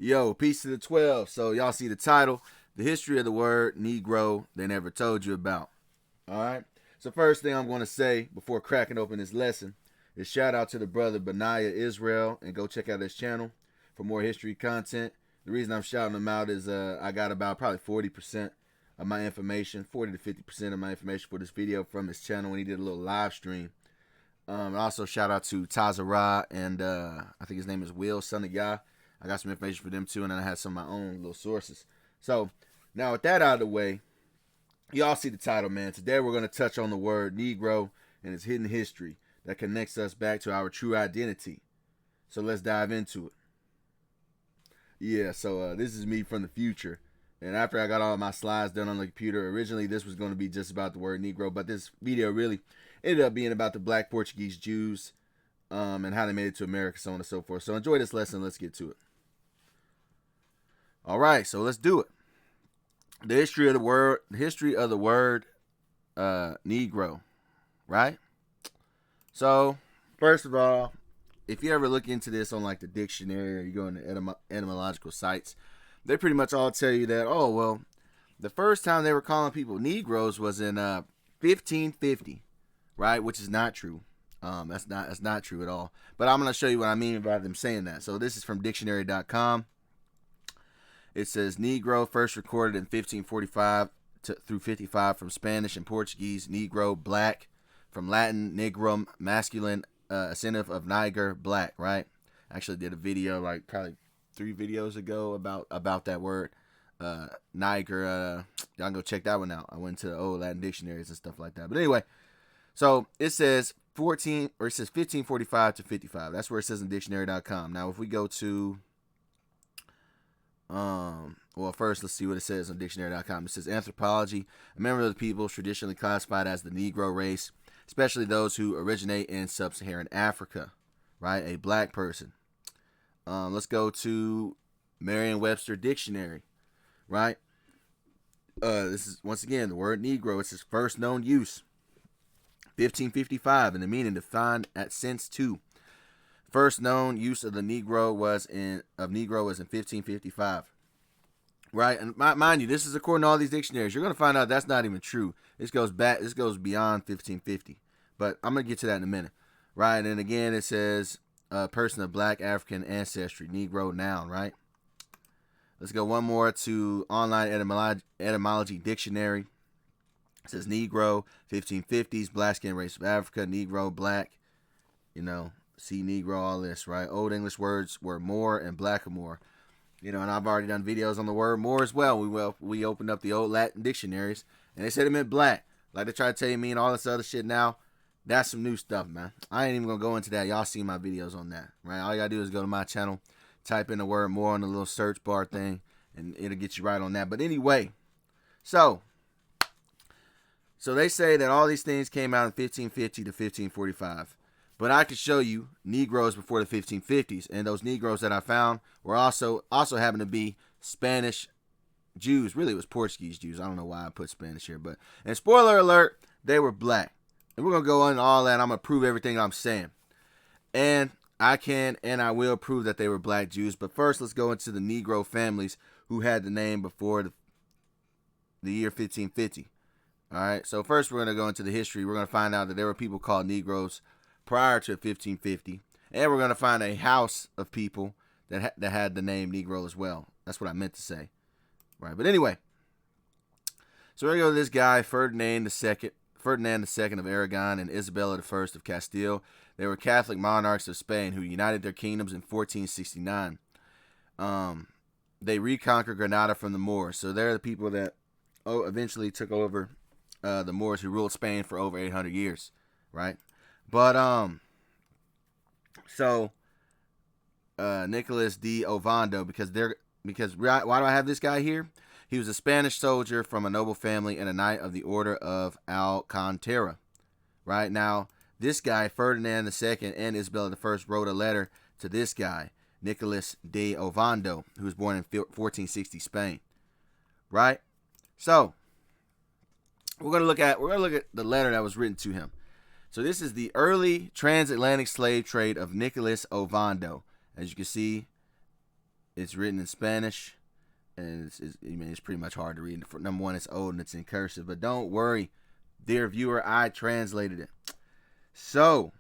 Yo, peace to the 12. So y'all see the title, The History of the Word Negro They Never Told You About. Alright? So first thing I'm going to say before cracking open this lesson is shout out to the brother Benaiah Israel and go check out his channel for more history content. The reason I'm shouting him out is I got about probably 40% of my information, 40 to 50% of my information for this video from his channel when he did a little live stream. Also shout out to Tazara and I think his name is Will, son of Yah. I got some information for them too, and then I had some of my own little sources. So now with that out of the way, y'all see the title, man. Today we're going to touch on the word Negro and its hidden history that connects us back to our true identity. So let's dive into it. Yeah, so this is me from the future. And after I got all of my slides done on the computer, originally this was going to be just about the word Negro, but this video really ended up being about the black Portuguese Jews and how they made it to America, so on and so forth. So enjoy this lesson. Let's get to it. All right, so let's do it. The history of the word Negro, right? So first of all, if you ever look into this on like the dictionary or you go into etymological sites, they pretty much all tell you that, oh, well, the first time they were calling people Negroes was in 1550, right? Which is not true. That's not true at all. But I'm going to show you what I mean by them saying that. So this is from dictionary.com. It says Negro first recorded in 1545 through 55 from Spanish and Portuguese. Negro, black, from Latin, nigrum, masculine, ascendant of niger, black, right? I actually did a video like probably 3 videos ago about that word, niger. Y'all can go check that one out. I went to the old Latin dictionaries and stuff like that. But anyway, so it says 1545 to 55. That's where it says in dictionary.com. Now, if we go to well, first let's see what it says on dictionary.com. It says anthropology, a member of the people traditionally classified as the Negro race, especially those who originate in sub-Saharan Africa, right? A black person. Let's go to Merriam-Webster dictionary, right? This is once again the word Negro. It's its first known use, 1555, and the meaning defined at sense 2. First known use of the Negro was in 1555, right? And mind you, this is according to all these dictionaries. You're gonna find out that's not even true. This goes beyond 1550, but I'm gonna get to that in a minute, right? And again, it says a person of black African ancestry, Negro, noun, right? Let's go one more to online etymology dictionary. It says Negro, 1550s, black skin race of Africa, Negro, black, see Negro, all this, right? Old English words were Moor and Blackamoor. And I've already done videos on the word Moor as well. We opened up the old Latin dictionaries, and they said it meant black. Like they try to tell you me and all this other shit now. That's some new stuff, man. I ain't even going to go into that. Y'all see my videos on that, right? All you got to do is go to my channel, type in the word Moor on the little search bar thing, and it'll get you right on that. But anyway, so they say that all these things came out in 1550 to 1545. But I could show you Negroes before the 1550s, and those Negroes that I found were also happened to be Spanish Jews. Really, it was Portuguese Jews. I don't know why I put Spanish here, and spoiler alert, they were black. And we're gonna go into all that. I'm gonna prove everything I'm saying, and I can and I will prove that they were black Jews. But first, let's go into the Negro families who had the name before the year 1550. All right. So first, we're gonna go into the history. We're gonna find out that there were people called Negroes prior to 1550, and we're going to find a house of people that had the name Negro as well. That's what I meant to say, right? But anyway, so we're going to go to this guy, Ferdinand II of Aragon and Isabella I of Castile. They were Catholic monarchs of Spain who united their kingdoms in 1469. They reconquered Granada from the Moors, so they're the people that eventually took over the Moors who ruled Spain for over 800 years, right? But Nicholas de Ovando, because why do I have this guy here? He was a Spanish soldier from a noble family and a knight of the Order of Alcantara. Right now, this guy Ferdinand II and Isabella I wrote a letter to this guy Nicholas de Ovando, who was born in 1460 Spain. Right. So we're gonna look at the letter that was written to him. So this is the early transatlantic slave trade of Nicholas Ovando. As you can see, It's written in Spanish, and it's pretty much hard to read. Number one, it's old and it's in cursive, but don't worry, dear viewer, I translated it. So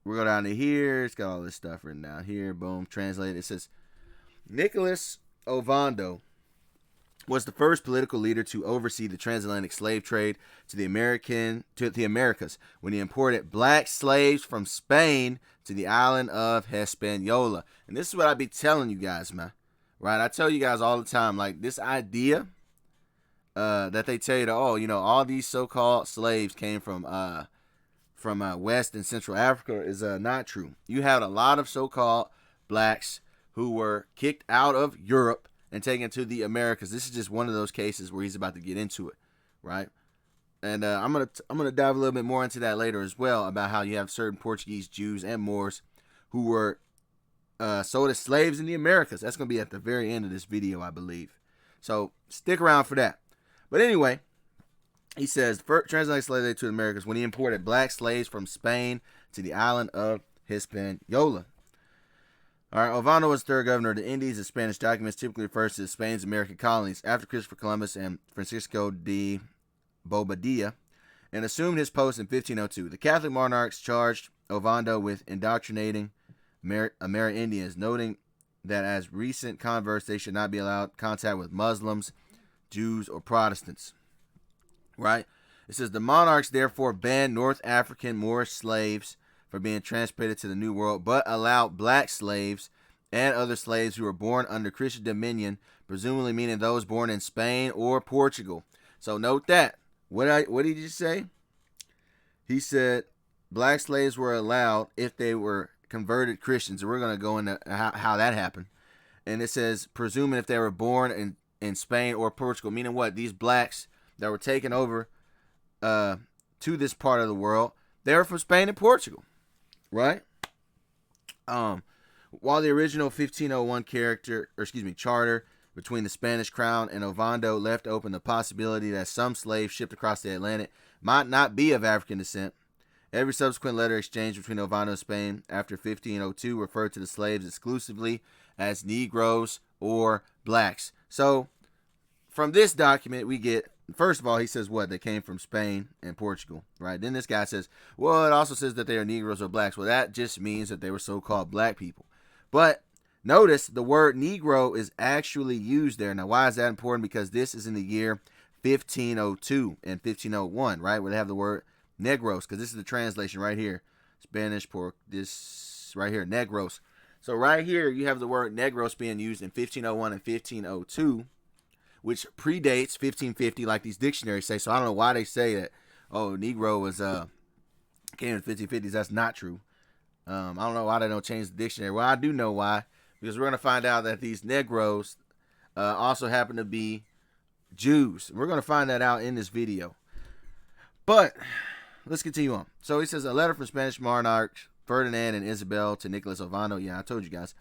we'll go down to here. It's got all this stuff written down here. Boom, translated. It says Nicholas Ovando was the first political leader to oversee the transatlantic slave trade to the Americas when he imported black slaves from Spain to the island of Hispaniola. And this is what I be telling you guys, man. Right? I tell you guys all the time, like, this idea that they tell you that, all these so-called slaves came from West and Central Africa is not true. You had a lot of so-called blacks who were kicked out of Europe and taken to the Americas. This is just one of those cases where he's about to get into it, right? And I'm gonna dive a little bit more into that later as well, about how you have certain Portuguese, Jews, and Moors who were sold as slaves in the Americas. That's gonna be at the very end of this video, I believe. So stick around for that. But anyway, he says transatlantic slave trade to the Americas when he imported black slaves from Spain to the island of Hispaniola. All right, Ovando was third governor of the Indies. The Spanish documents typically refers to Spain's American colonies after Christopher Columbus and Francisco de Bobadilla, and assumed his post in 1502. The Catholic monarchs charged Ovando with indoctrinating Amerindians, noting that as recent converts, they should not be allowed contact with Muslims, Jews, or Protestants. Right? It says the monarchs therefore banned North African Moorish slaves for being transported to the New World, but allowed black slaves and other slaves who were born under Christian dominion, presumably meaning those born in Spain or Portugal. So note that. What did he say? He said black slaves were allowed if they were converted Christians. And we're going to go into how that happened. And it says, presuming if they were born in Spain or Portugal, meaning what? These blacks that were taken over to this part of the world, they were from Spain and Portugal. Right? While the original 1501 charter between the Spanish crown and Ovando left open the possibility that some slaves shipped across the Atlantic might not be of African descent, every subsequent letter exchange between Ovando and Spain after 1502 referred to the slaves exclusively as Negroes or blacks. So, from this document, we get, first of all, he says what? They came from Spain and Portugal, right? Then this guy says, well, it also says that they are Negroes or blacks. Well, that just means that they were so-called black people. But notice the word Negro is actually used there. Now, why is that important? Because this is in the year 1502 and 1501, right? Where they have the word Negros, because this is the translation right here. Spanish, this right here, Negros. So right here, you have the word Negros being used in 1501 and 1502, which predates 1550, like these dictionaries say. So I don't know why they say that, Negro was came in the 1550s. That's not true. I don't know why they don't change the dictionary. Well, I do know why, because we're going to find out that these Negros also happen to be Jews. We're going to find that out in this video. But let's continue on. So he says, a letter from Spanish monarchs Ferdinand and Isabel to Nicholas Ovando. Yeah, I told you guys.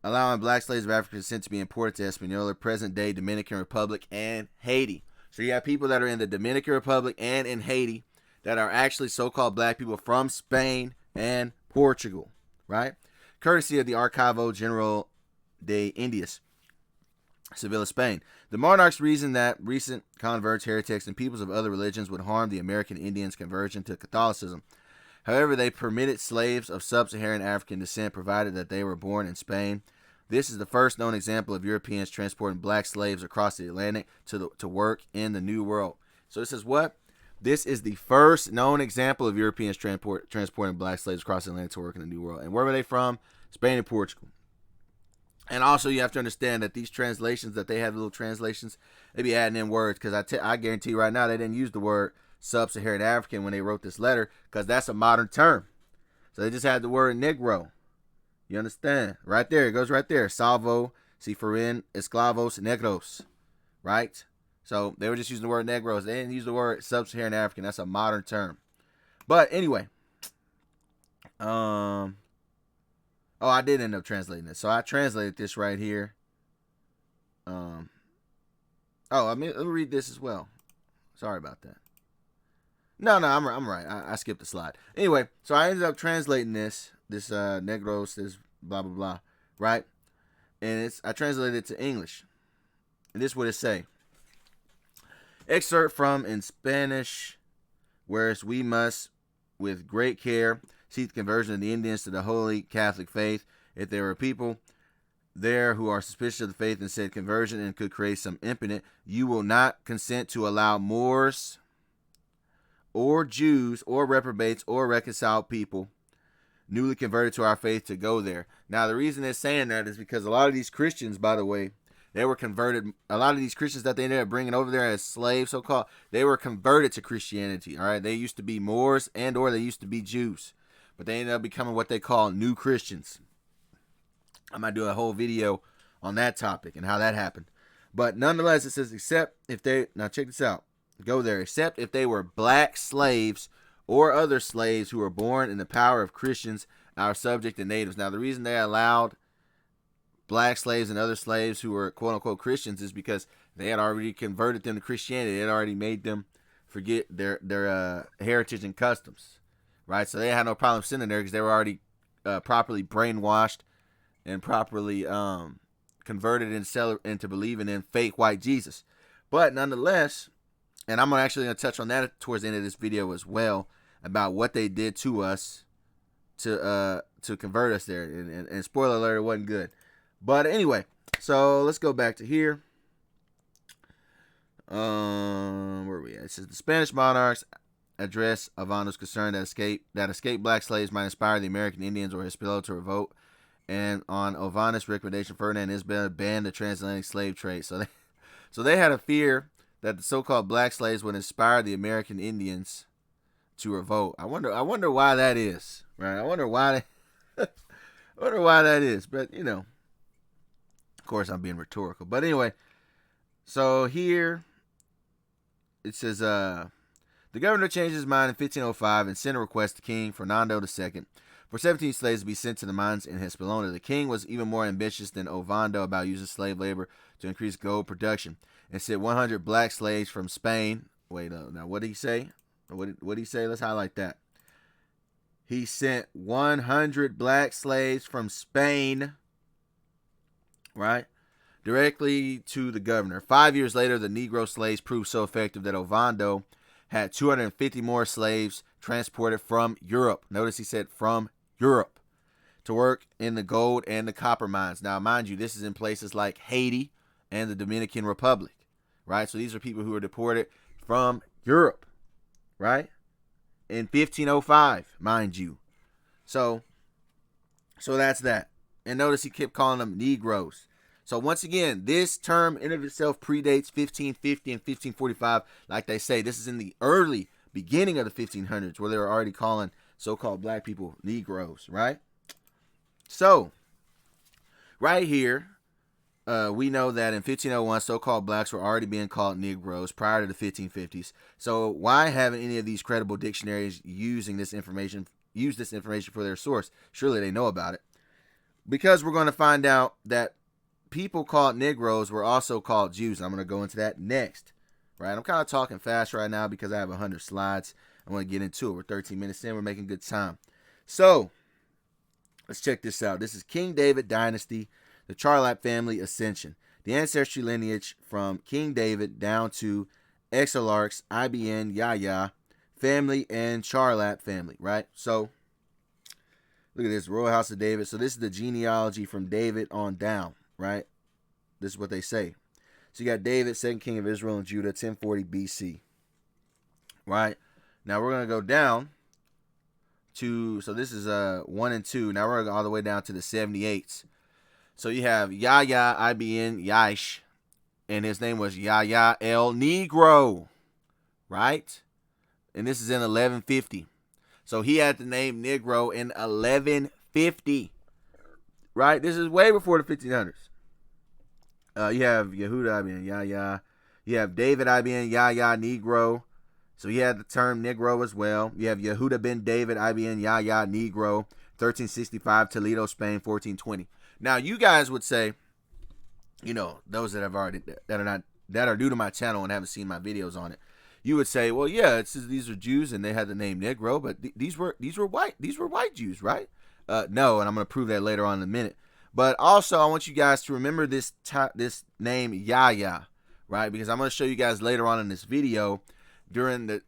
Allowing black slaves of African descent to be imported to Hispaniola, present-day Dominican Republic, and Haiti. So you have people that are in the Dominican Republic and in Haiti that are actually so-called black people from Spain and Portugal, right? Courtesy of the Archivo General de Indias, Sevilla, Spain. The monarchs reasoned that recent converts, heretics, and peoples of other religions would harm the American Indians' conversion to Catholicism. However, they permitted slaves of sub-Saharan African descent, provided that they were born in Spain. This is the first known example of Europeans transporting black slaves across the Atlantic to work in the New World. So it says what? This is the first known example of Europeans transporting black slaves across the Atlantic to work in the New World. And where were they from? Spain and Portugal. And also, you have to understand that these translations, that they have little translations, they be adding in words, because I guarantee you right now they didn't use the word sub-Saharan African when they wrote this letter, because that's a modern term. So they just had the word Negro. You understand? Right there. It goes right there. Salvo, si fueron esclavos negros. Right? So they were just using the word Negros. They didn't use the word sub-Saharan African. That's a modern term. But anyway. I did end up translating this. So I translated this right here. Let me read this as well. Sorry about that. No, I'm right. I skipped the slide. Anyway, so I ended up translating this Negros, this blah, blah, blah, right? and I translated it to English. And this is what it say. Excerpt from in Spanish, whereas we must, with great care, seek the conversion of the Indians to the Holy Catholic faith. If there are people there who are suspicious of the faith and said conversion and could create some impetus, you will not consent to allow Moors or Jews or reprobates or reconciled people newly converted to our faith to go there. Now, the reason they're saying that is because a lot of these Christians, by the way, they were converted. A lot of these Christians that they ended up bringing over there as slaves, so-called, they were converted to Christianity. All right, they used to be Moors and or they used to be Jews, but they ended up becoming what they call new Christians. I might do a whole video on that topic and how that happened. But nonetheless, it says, except if they, now check this out, go there, except if they were black slaves or other slaves who were born in the power of Christians, our subject and natives. Now, the reason they allowed black slaves and other slaves who were quote-unquote Christians is because they had already converted them to Christianity. They had already made them forget their heritage and customs, right? So they had no problem sitting there because they were already properly brainwashed and properly converted into believing in fake white Jesus. But nonetheless, and I'm actually going to touch on that towards the end of this video as well, about what they did to us to convert us there. And spoiler alert, it wasn't good. But anyway, so let's go back to here. Where are we at? It says the Spanish monarchs address Ovondo's concern that escaped black slaves might inspire the American Indians or Hispaniola to revolt. And on Ovondo's recommendation, Ferdinand and Isabella banned the transatlantic slave trade. So they had a fear that the so-called black slaves would inspire the American Indians to revolt. I wonder why that is, right? I wonder why that is. But you know, of course, I'm being rhetorical. But anyway, so here it says the governor changed his mind in 1505 and sent a request to King Fernando II for 17 slaves to be sent to the mines in Hispaniola. The king was even more ambitious than Ovando about using slave labor to increase gold production and sent 100 black slaves from Spain. Wait, now what did he say? What did he say? Let's highlight that. He sent 100 black slaves from Spain, right, directly to the governor. 5 years later, the Negro slaves proved so effective that Ovando had 250 more slaves transported from Europe. Notice he said from Europe to work in the gold and the copper mines. Now, mind you, this is in places like Haiti and the Dominican Republic, right? So these are people who were deported from Europe, right? In 1505, mind you. So that's that. And notice he kept calling them Negroes. So once again, this term in of itself predates 1550 and 1545. Like they say, this is in the early beginning of the 1500s where they were already calling so-called black people Negroes, right? So, right here, we know that in 1501, so-called blacks were already being called Negroes prior to the 1550s. So why haven't any of these credible dictionaries use this information for their source? Surely they know about it. Because we're going to find out that people called Negroes were also called Jews. I'm going to go into that next. Right? I'm kind of talking fast right now because I have 100 slides. I want to get into it. We're 13 minutes in. We're making good time. So, let's check this out. This is King David Dynasty, the Charlap family ascension. The ancestry lineage from King David down to Exarchs, IBN, Yahya family, and Charlap family, right? So, look at this, Royal House of David. So, this is the genealogy from David on down, right? This is what they say. So, you got David, second king of Israel and Judah, 1040 BC, right? Now, we're going to go down to, so this is 1 and 2. Now, we're going to go all the way down to the 78s. So, you have Yahya, IBN, Yaish, and his name was Yahya el Negro, right? And this is in 1150. So, he had the name Negro in 1150, right? This is way before the 1500s. You have Yehuda, IBN, Yahya. You have David, IBN, Yahya, Negro. So he had the term Negro as well. You have Yehuda ben David, IBN, Yahya, Negro, 1365, Toledo, Spain, 1420. Now, you guys would say, you know, those that are new to my channel and haven't seen my videos on it, you would say, well, yeah, these are Jews and they had the name Negro, but these were white Jews, right? No, and I'm going to prove that later on in a minute. But also, I want you guys to remember this name Yahya, right? Because I'm going to show you guys later on in this video, during the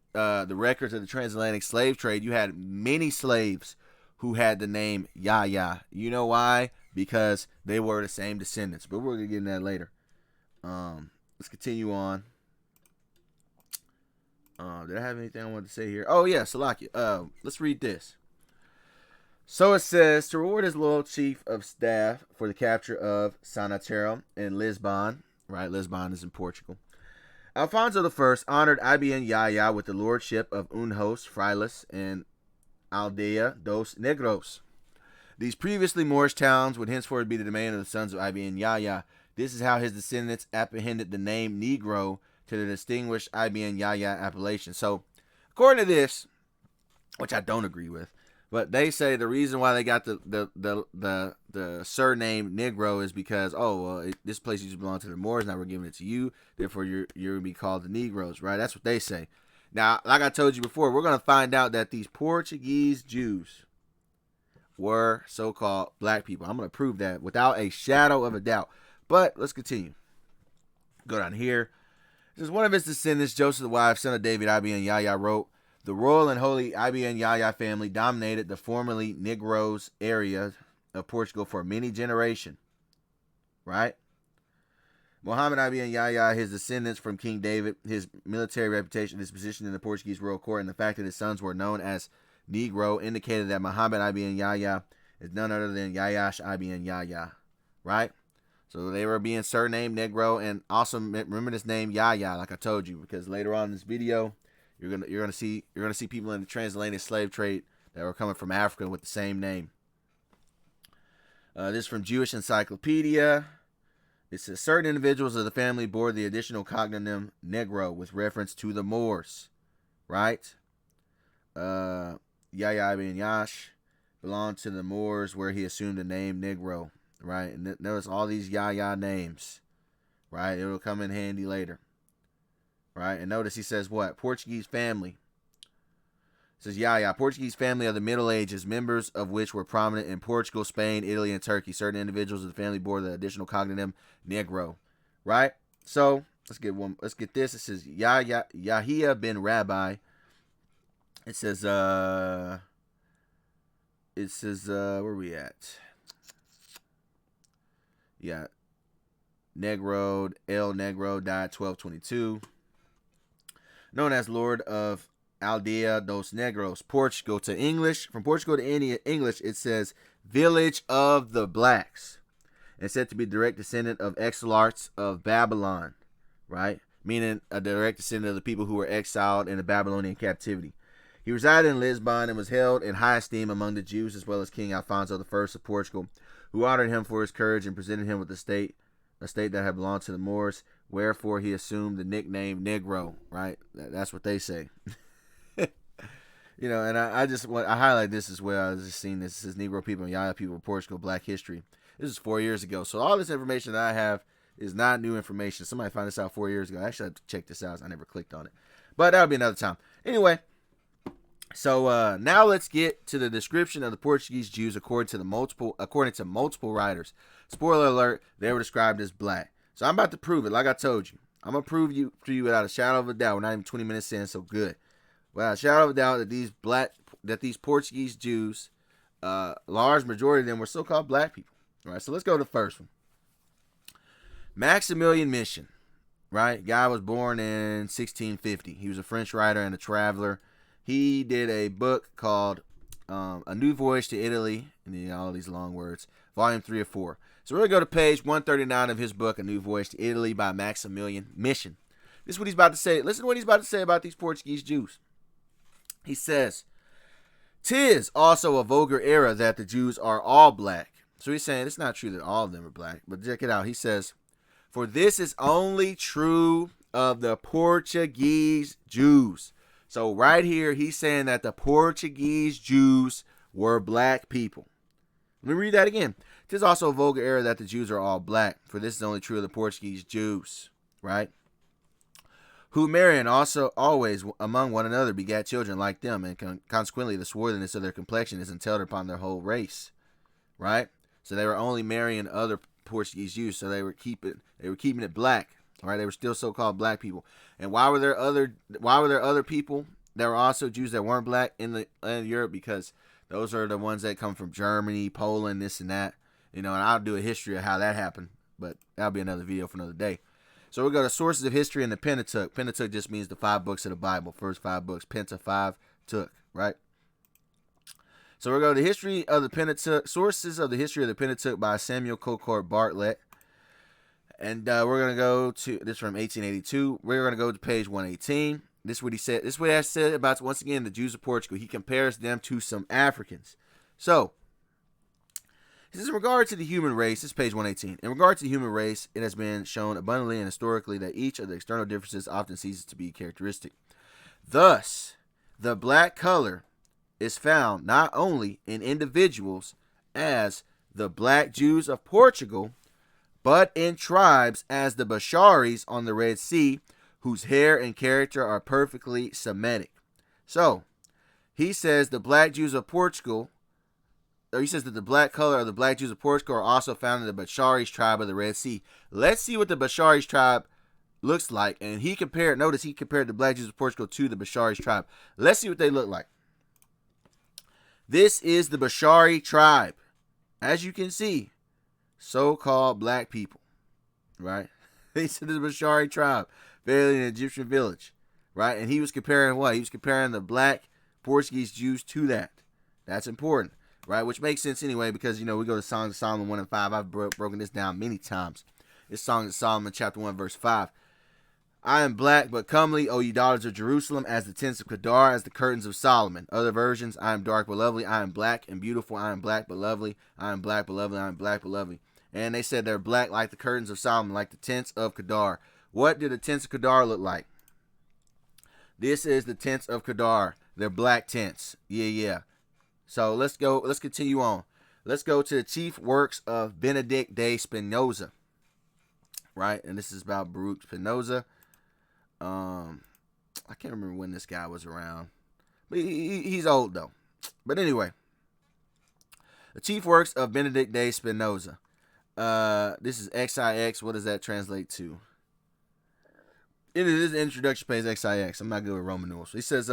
records of the transatlantic slave trade, you had many slaves who had the name Yahya. You know why? Because they were the same descendants. But we're going to get into that later. Let's continue on. Did I have anything I wanted to say here? Oh, yeah, Salakia. Let's read this. So it says, to reward his loyal chief of staff for the capture of Sanatero in Lisbon, right? Lisbon is in Portugal. Alfonso I honored Ibn Yahya with the lordship of Unhos, Frailes, and Aldea dos Negros. These previously Moorish towns would henceforth be the domain of the sons of Ibn Yahya. This is how his descendants apprehended the name Negro to the distinguished Ibn Yahya appellation. So, according to this, which I don't agree with, but they say the reason why they got the surname Negro is because, this place used to belong to the Moors, now we're giving it to you, therefore you're going to be called the Negroes, right? That's what they say. Now, like I told you before, we're going to find out that these Portuguese Jews were so-called black people. I'm going to prove that without a shadow of a doubt. But let's continue. Go down here. This is one of his descendants, Joseph the wife, son of David, Ibn Yahya, wrote, the royal and holy Ibn Yahya family dominated the formerly Negros area of Portugal for many generations. Right? Muhammad Ibn Yahya, his descendants from King David, his military reputation, his position in the Portuguese royal court, and the fact that his sons were known as Negro indicated that Muhammad Ibn Yahya is none other than Yayash Ibn Yahya. Right? So they were being surnamed Negro, and also remember this name Yahya, like I told you, because later on in this video, you're gonna see people in the transatlantic slave trade that were coming from Africa with the same name. This is from Jewish Encyclopedia. It says certain individuals of the family bore the additional cognomen Negro with reference to the Moors, right? Yahya ibn Yash belonged to the Moors, where he assumed the name Negro, right? And notice all these Yahya names, right? It'll come in handy later. Right, and notice he says what? Portuguese family. It says Yahya, Portuguese family of the Middle Ages, members of which were prominent in Portugal, Spain, Italy, and Turkey. Certain individuals of the family bore the additional cognomen Negro. Right? So let's get this. It says Yahya bin Rabbi. It says where are we at? Yeah. Negro, El Negro died 1222. Known as Lord of Aldea dos Negros, Portugal to English. From Portugal to English, it says village of the blacks. It's said to be direct descendant of exilarchs of Babylon, right? Meaning a direct descendant of the people who were exiled in the Babylonian captivity. He resided in Lisbon and was held in high esteem among the Jews, as well as King Alfonso I of Portugal, who honored him for his courage and presented him with a state that had belonged to the Moors. Wherefore he assumed the nickname Negro, right? That's what they say. And I highlight this as well. I was just seeing this. It says Negro people and Yahya people of Portugal, Black history. This is 4 years ago. So all this information that I have is not new information. Somebody found this out 4 years ago. I actually have to check this out. I never clicked on it. But that'll be another time. Anyway, so now let's get to the description of the Portuguese Jews according to multiple writers. Spoiler alert, they were described as black. So I'm about to prove it, like I told you. I'm going to prove to you without a shadow of a doubt. We're not even 20 minutes in, so good. Without a shadow of a doubt that these Portuguese Jews, large majority of them were so-called black people. All right, so let's go to the first one. Maximilian Mission, right? Guy was born in 1650. He was a French writer and a traveler. He did a book called A New Voyage to Italy, and all these long words, volume 3 or 4. So we're going to go to page 139 of his book, A New Voyage to Italy by Maximilian Mission. This is what he's about to say. Listen to what he's about to say about these Portuguese Jews. He says, "'Tis also a vulgar error that the Jews are all black." So he's saying it's not true that all of them are black. But check it out. He says, "For this is only true of the Portuguese Jews." So right here, he's saying that the Portuguese Jews were black people. Let me read that again. "'Tis also a vulgar error that the Jews are all black, for this is only true of the Portuguese Jews," right? "Who marry and also always among one another begat children like them, and consequently the swarthiness of their complexion is entailed upon their whole race," right? So they were only marrying other Portuguese Jews. So they were keeping it black. All right, they were still so-called black people. And why were there other people that were also Jews that weren't black in Europe? Because those are the ones that come from Germany, Poland, this and that. And I'll do a history of how that happened, but that'll be another video for another day. So we'll go to sources of history in the Pentateuch. Pentateuch just means the 5 books of the Bible. First 5 books. Penta, 5, Took, right? So we're going to the history of the Pentateuch. Sources of the history of the Pentateuch by Samuel Colcord Bartlett. And we're going to go to, this from 1882. We're going to go to page 118. This is what he said. This is what I said about, once again, the Jews of Portugal. He compares them to some Africans. So, this is in regard to the human race. This is page 118. In regard to the human race, it has been shown abundantly and historically that each of the external differences often ceases to be characteristic. Thus, the black color is found not only in individuals as the black Jews of Portugal, but in tribes as the Basharis on the Red Sea, whose hair and character are perfectly Semitic. So, he says the black Jews of Portugal, or he says that the black color of the black Jews of Portugal are also found in the Basharis tribe of the Red Sea. Let's see what the Basharis tribe looks like. And he compared the black Jews of Portugal to the Basharis tribe. Let's see what they look like. This is the Bashari tribe. As you can see, so-called black people, right? He said the Bashari tribe, barely an Egyptian village, right? And he was comparing what? He was comparing the black Portuguese Jews to that. That's important, right? Which makes sense anyway, because, we go to Songs of Solomon 1 and 5. I've broken this down many times. It's Songs of Solomon chapter 1, verse 5. I am black but comely, O ye daughters of Jerusalem, as the tents of Kedar, as the curtains of Solomon. Other versions, I am dark but lovely, I am black and beautiful, I am black but lovely, I am black but lovely, I am black but lovely. And they said they're black like the curtains of Solomon, like the tents of Kedar. What did the tents of Kedar look like? This is the tents of Kedar. They're black tents. Yeah. So let's continue on. Let's go to the chief works of Benedict de Spinoza. Right? And this is about Baruch Spinoza. I can't remember when this guy was around. But he's old though. But anyway. The chief works of Benedict de Spinoza. This is XIX. What does that translate to? It is the introduction page XIX. I'm not good with Roman numerals. He says,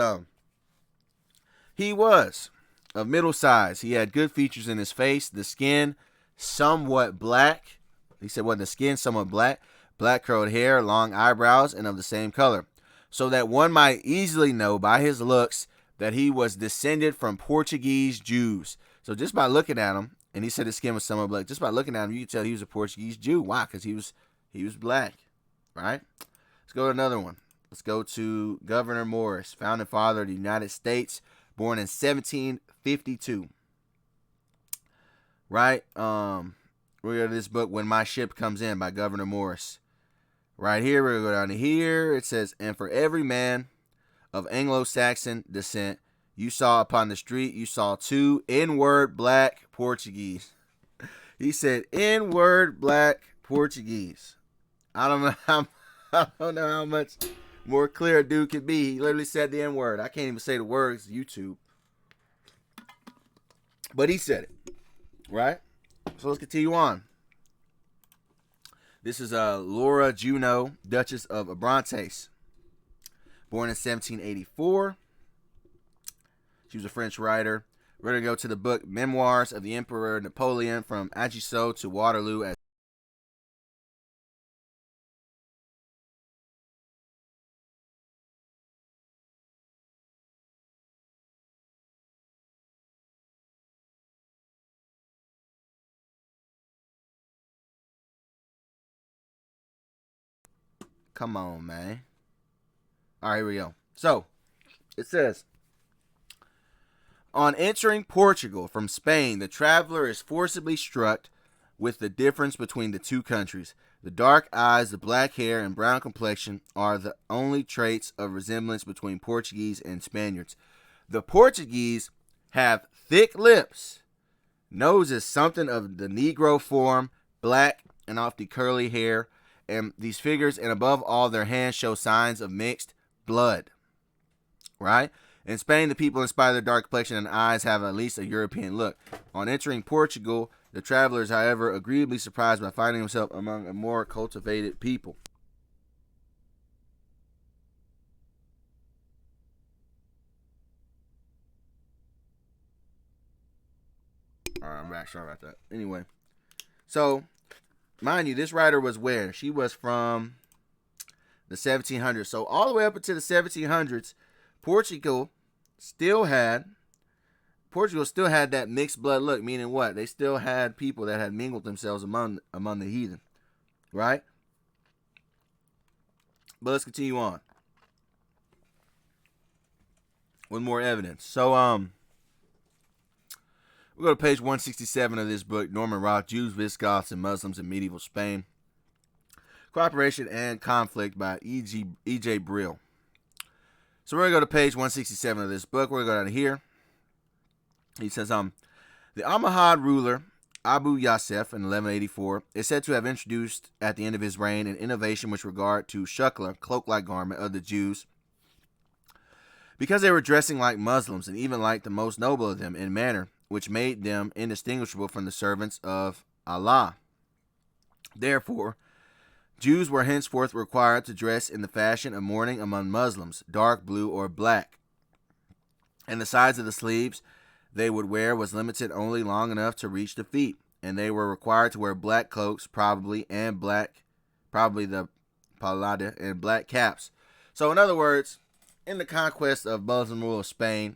he was of middle size. He had good features in his face. The skin somewhat black. He said, the skin somewhat black. Black curled hair, long eyebrows, and of the same color. So that one might easily know by his looks that he was descended from Portuguese Jews. So just by looking at him, and he said his skin was somewhat black. Just by looking at him, you can tell he was a Portuguese Jew. Why? Because he was black, right? Let's go to another one. Let's go to Governor Morris, founding father of the United States, born in 1752. Right? We're going to this book, When My Ship Comes In, by Governor Morris. Right here, we're going to go down to here. It says, and for every man of Anglo-Saxon descent, you saw upon the street, you saw 2 N-word black Portuguese. He said, N-word black Portuguese. I don't know how much more clear a dude could be. He literally said the N-word. I can't even say the words. YouTube. But he said it. Right? So let's continue on. This is Laura Juno, Duchess of Abrantes. Born in 1784. She was a French writer. We're going to go to the book Memoirs of the Emperor Napoleon, from Aguesseau to Waterloo. Come on, man. All right, here we go. So, it says, on entering Portugal from Spain, the traveler is forcibly struck with the difference between the two countries. The dark eyes, the black hair, and brown complexion are the only traits of resemblance between Portuguese and Spaniards. The Portuguese have thick lips, nose is something of the Negro form, black and often curly hair, and these figures, and above all, their hands show signs of mixed blood. Right? In Spain, the people, in spite of their dark complexion and eyes, have at least a European look. On entering Portugal, The traveler is, however, agreeably surprised by finding himself among a more cultivated people. All right, I'm back. Sorry about that. Anyway, so mind you, this writer was where? She was from the 1700s. So all the way up into the 1700s, Portugal still had that mixed blood look, meaning what? They still had people that had mingled themselves among the heathen, right? But let's continue on with more evidence. So we'll go to page 167 of this book, Norman Roth, Jews, Visigoths, and Muslims in Medieval Spain. Cooperation and Conflict by E.J. Brill. So we're going to go to page 167 of this book. We're going to go down here. He says, the Almohad ruler, Abu Yasef, in 1184, is said to have introduced at the end of his reign an innovation with regard to shukla, cloak-like garment of the Jews, because they were dressing like Muslims and even like the most noble of them in manner which made them indistinguishable from the servants of Allah. Therefore, Jews were henceforth required to dress in the fashion of mourning among Muslims, dark blue or black, and the size of the sleeves they would wear was limited only long enough to reach the feet, and they were required to wear black cloaks, probably the palada, and black caps. So, in other words, in the conquest of Muslim rule of Spain,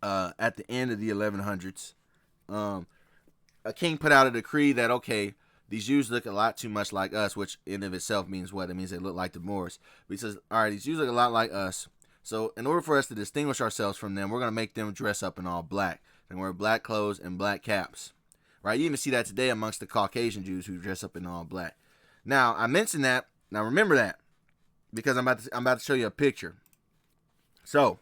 at the end of the 1100s, a king put out a decree that, okay, these Jews look a lot too much like us, which in of itself means what? It means they look like the Moors. But he says, all right, these Jews look a lot like us. So in order for us to distinguish ourselves from them, we're going to make them dress up in all black and wear black clothes and black caps. Right? You even see that today amongst the Caucasian Jews who dress up in all black. Now, I mentioned that. Now, remember that because I'm about to show you a picture. So,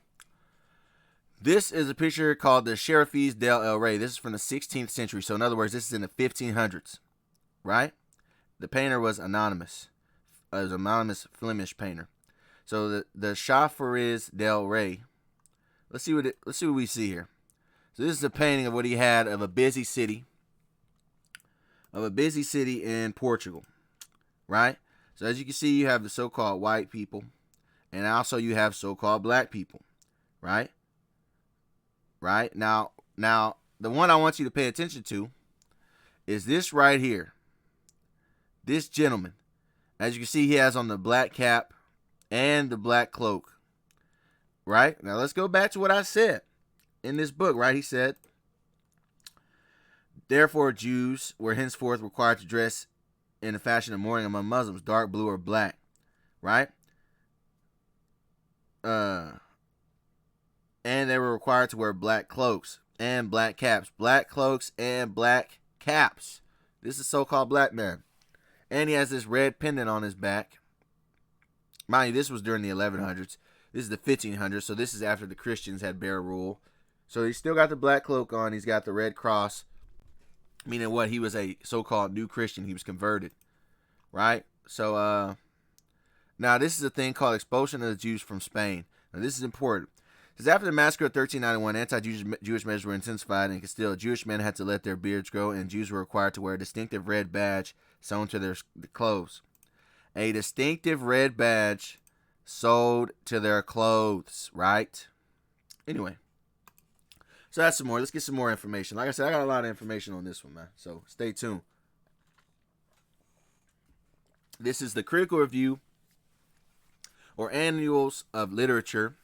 this is a picture called the Sheriffes del El Rey. This is from the 16th century. So, in other words, this is in the 1500s. Right? The painter was anonymous. It was an anonymous Flemish painter. So the Sheriffes del Rey. Let's see what we see here. So this is a painting of what he had of a busy city. Of a busy city in Portugal. Right? So as you can see, you have the so-called white people. And also you have so-called black people. Right? Right? Now the one I want you to pay attention to is this right here. This gentleman. As you can see, he has on the black cap and the black cloak. Right? Now let's go back to what I said in this book, right? He said, therefore Jews were henceforth required to dress in the fashion of mourning among Muslims, dark blue or black. Right? And they were required to wear black cloaks and black caps. Black cloaks and black caps. This is so-called black man. And he has this red pendant on his back. Mind you, this was during the 1100s. This is the 1500s, so this is after the Christians had bare rule. So he's still got the black cloak on. He's got the red cross. Meaning what? He was a so-called new Christian. He was converted. Right? So, now this is a thing called expulsion of the Jews from Spain. Now this is important. Because after the massacre of 1391, anti-Jewish measures were intensified in Castile. Jewish men had to let their beards grow, and Jews were required to wear a distinctive red badge sewn to their clothes. A distinctive red badge sewed to their clothes, right? Anyway. So that's some more. Let's get some more information. Like I said, I got a lot of information on this one, man. So stay tuned. This is the Critical Review or Annuals of Literature,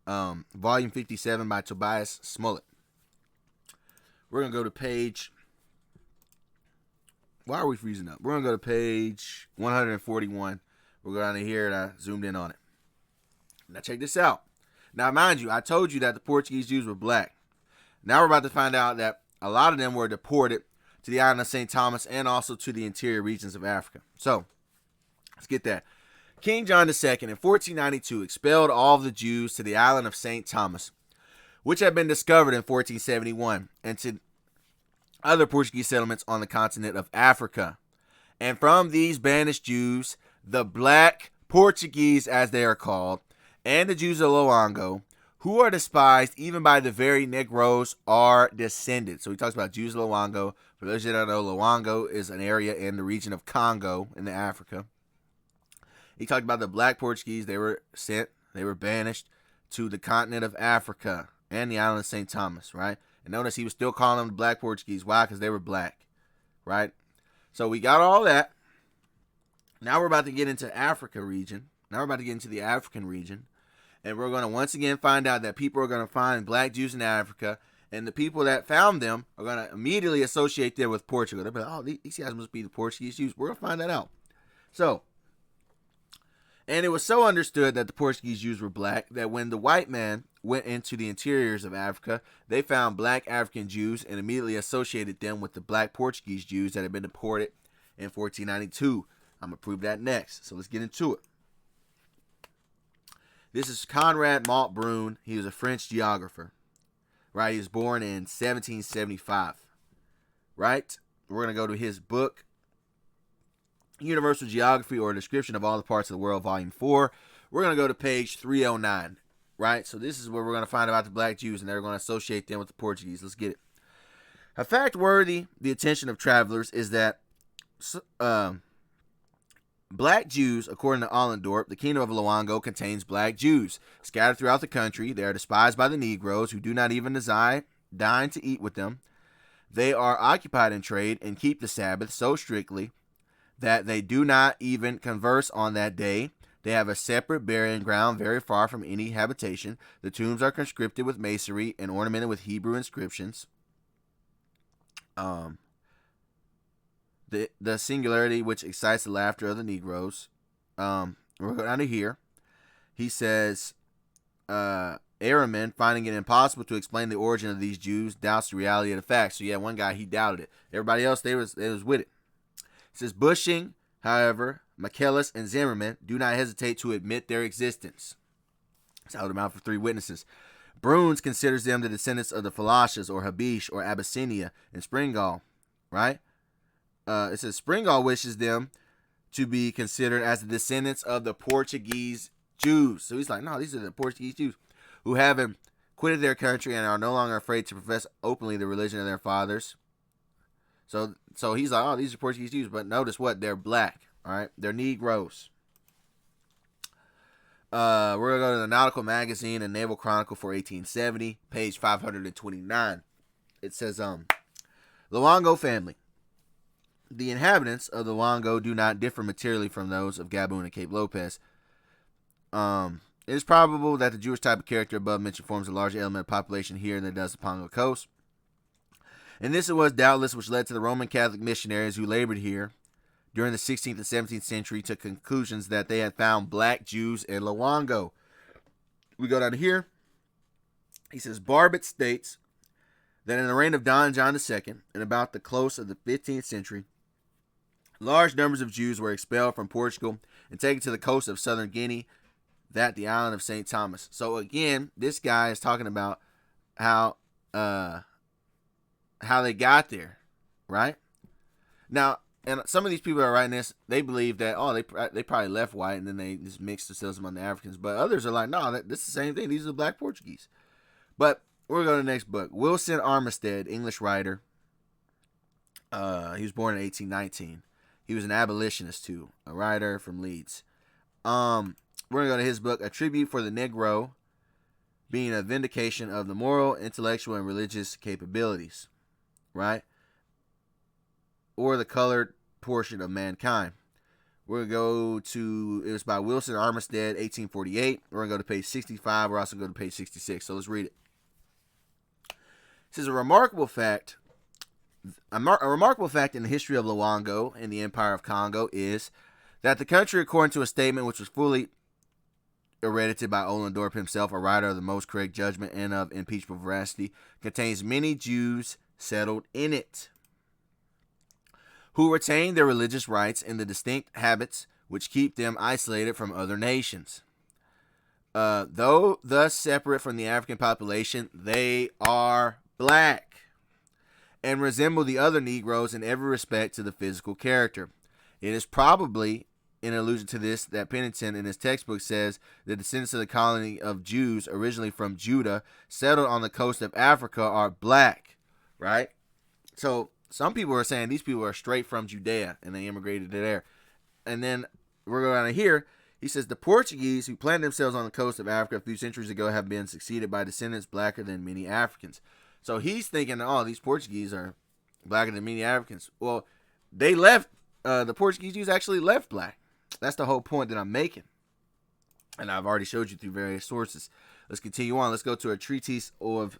Volume 57 by Tobias Smollett. We're going to go to page... Why are we freezing up? We're going to go to page 141. We'll go down to here and I zoomed in on it. Now check this out. Now mind you, I told you that the Portuguese Jews were black. Now we're about to find out that a lot of them were deported to the island of St. Thomas and also to the interior regions of Africa. So, let's get that. King John II in 1492 expelled all of the Jews to the island of St. Thomas, which had been discovered in 1471, and to other Portuguese settlements on the continent of Africa. And from these banished Jews, the black Portuguese, as they are called, and the Jews of Loango, who are despised even by the very Negros are descended. So he talks about Jews of Luango. For those that don't know, Luango is an area in the region of Congo in Africa. He talked about the black Portuguese. They were banished to the continent of Africa and the island of St. Thomas, right? And notice he was still calling them the black Portuguese. Why? Because they were black, right? So we got all that. Now we're about to get into Africa region. Now we're about to get into the African region. And we're going to once again find out that people are going to find black Jews in Africa. And the people that found them are going to immediately associate them with Portugal. They'll be like, oh, these guys must be the Portuguese Jews. We're going to find that out. So, and it was so understood that the Portuguese Jews were black that when the white man went into the interiors of Africa, they found black African Jews and immediately associated them with the black Portuguese Jews that had been deported in 1492. I'm going to prove that next. So let's get into it. This is Conrad Maltbrun. He was a French geographer, right? He was born in 1775, right? We're going to go to his book, Universal Geography, or a Description of All the Parts of the World, Volume 4. We're going to go to page 309, right? So this is where we're going to find about the black Jews, and they're going to associate them with the Portuguese. Let's get it. A fact worthy the attention of travelers is that black Jews, according to Allendorp, the kingdom of Luango contains black Jews. Scattered throughout the country, they are despised by the Negroes, who do not even deign to eat with them. They are occupied in trade and keep the Sabbath so strictly that they do not even converse on that day. They have a separate burying ground very far from any habitation. The tombs are conscripted with masonry and ornamented with Hebrew inscriptions. The singularity which excites the laughter of the Negroes. We're going down to here. He says, Araman, finding it impossible to explain the origin of these Jews, doubts the reality of the facts. So yeah, one guy, he doubted it. Everybody else, they was with it. It says, Bushing, however, McKellis, and Zimmerman do not hesitate to admit their existence. It's held them out for 3 witnesses. Bruns considers them the descendants of the Falashas, or Habish, or Abyssinia, and Springall, right? It says Springall wishes them to be considered as the descendants of the Portuguese Jews. So he's like, no, these are the Portuguese Jews who haven't quitted their country and are no longer afraid to profess openly the religion of their fathers. So he's like, oh, these are Portuguese Jews. But notice what? They're black, all right? They're Negroes. We're going to go to the Nautical Magazine and Naval Chronicle for 1870, page 529. It says, Luango family. The inhabitants of the Luango do not differ materially from those of Gabon and Cape Lopez. It is probable that the Jewish type of character above mentioned forms a larger element of population here than it does the Pongo Coast. And this was doubtless which led to the Roman Catholic missionaries who labored here during the 16th and 17th century to conclusions that they had found black Jews in Luango. We go down to here. He says, Barbet states that in the reign of Don John II, and about the close of the 15th century, large numbers of Jews were expelled from Portugal and taken to the coast of southern Guinea, that the island of St. Thomas. So again, this guy is talking about how they got there, right? Now, and some of these people that are writing this, they believe that, oh, they probably left white and then they just mixed themselves among the Africans. But others are like, no, this is the same thing. These are the black Portuguese. But we're going to the next book. Wilson Armistead, English writer. He was born in 1819. He was an abolitionist too, a writer from Leeds. We're going to go to his book, A Tribute for the Negro, being a vindication of the moral, intellectual, and religious capabilities, right? Or the colored portion of mankind. We're going to go to, it was by Wilson Armistead, 1848. We're going to go to page 65. We're also going to go to page 66. So let's read it. It says, a remarkable fact in the history of Luango and the Empire of Congo is that the country, according to a statement which was fully heredited by Ollendorp himself, a writer of the most correct judgment and of impeachable veracity, contains many Jews settled in it, who retain their religious rights and the distinct habits which keep them isolated from other nations. Though thus separate from the African population, they are black and resemble the other Negroes in every respect to the physical character. It is probably in allusion to this, that Pennington in his textbook says the descendants of the colony of Jews originally from Judah settled on the coast of Africa are black, right? So some people are saying these people are straight from Judea and they immigrated to there. And then we're going to here. He says the Portuguese who planted themselves on the coast of Africa a few centuries ago have been succeeded by descendants blacker than many Africans. So he's thinking, oh, these Portuguese are blacker than many Africans. Well, they left. The Portuguese Jews actually left black. That's the whole point that I'm making. And I've already showed you through various sources. Let's continue on. Let's go to a treatise of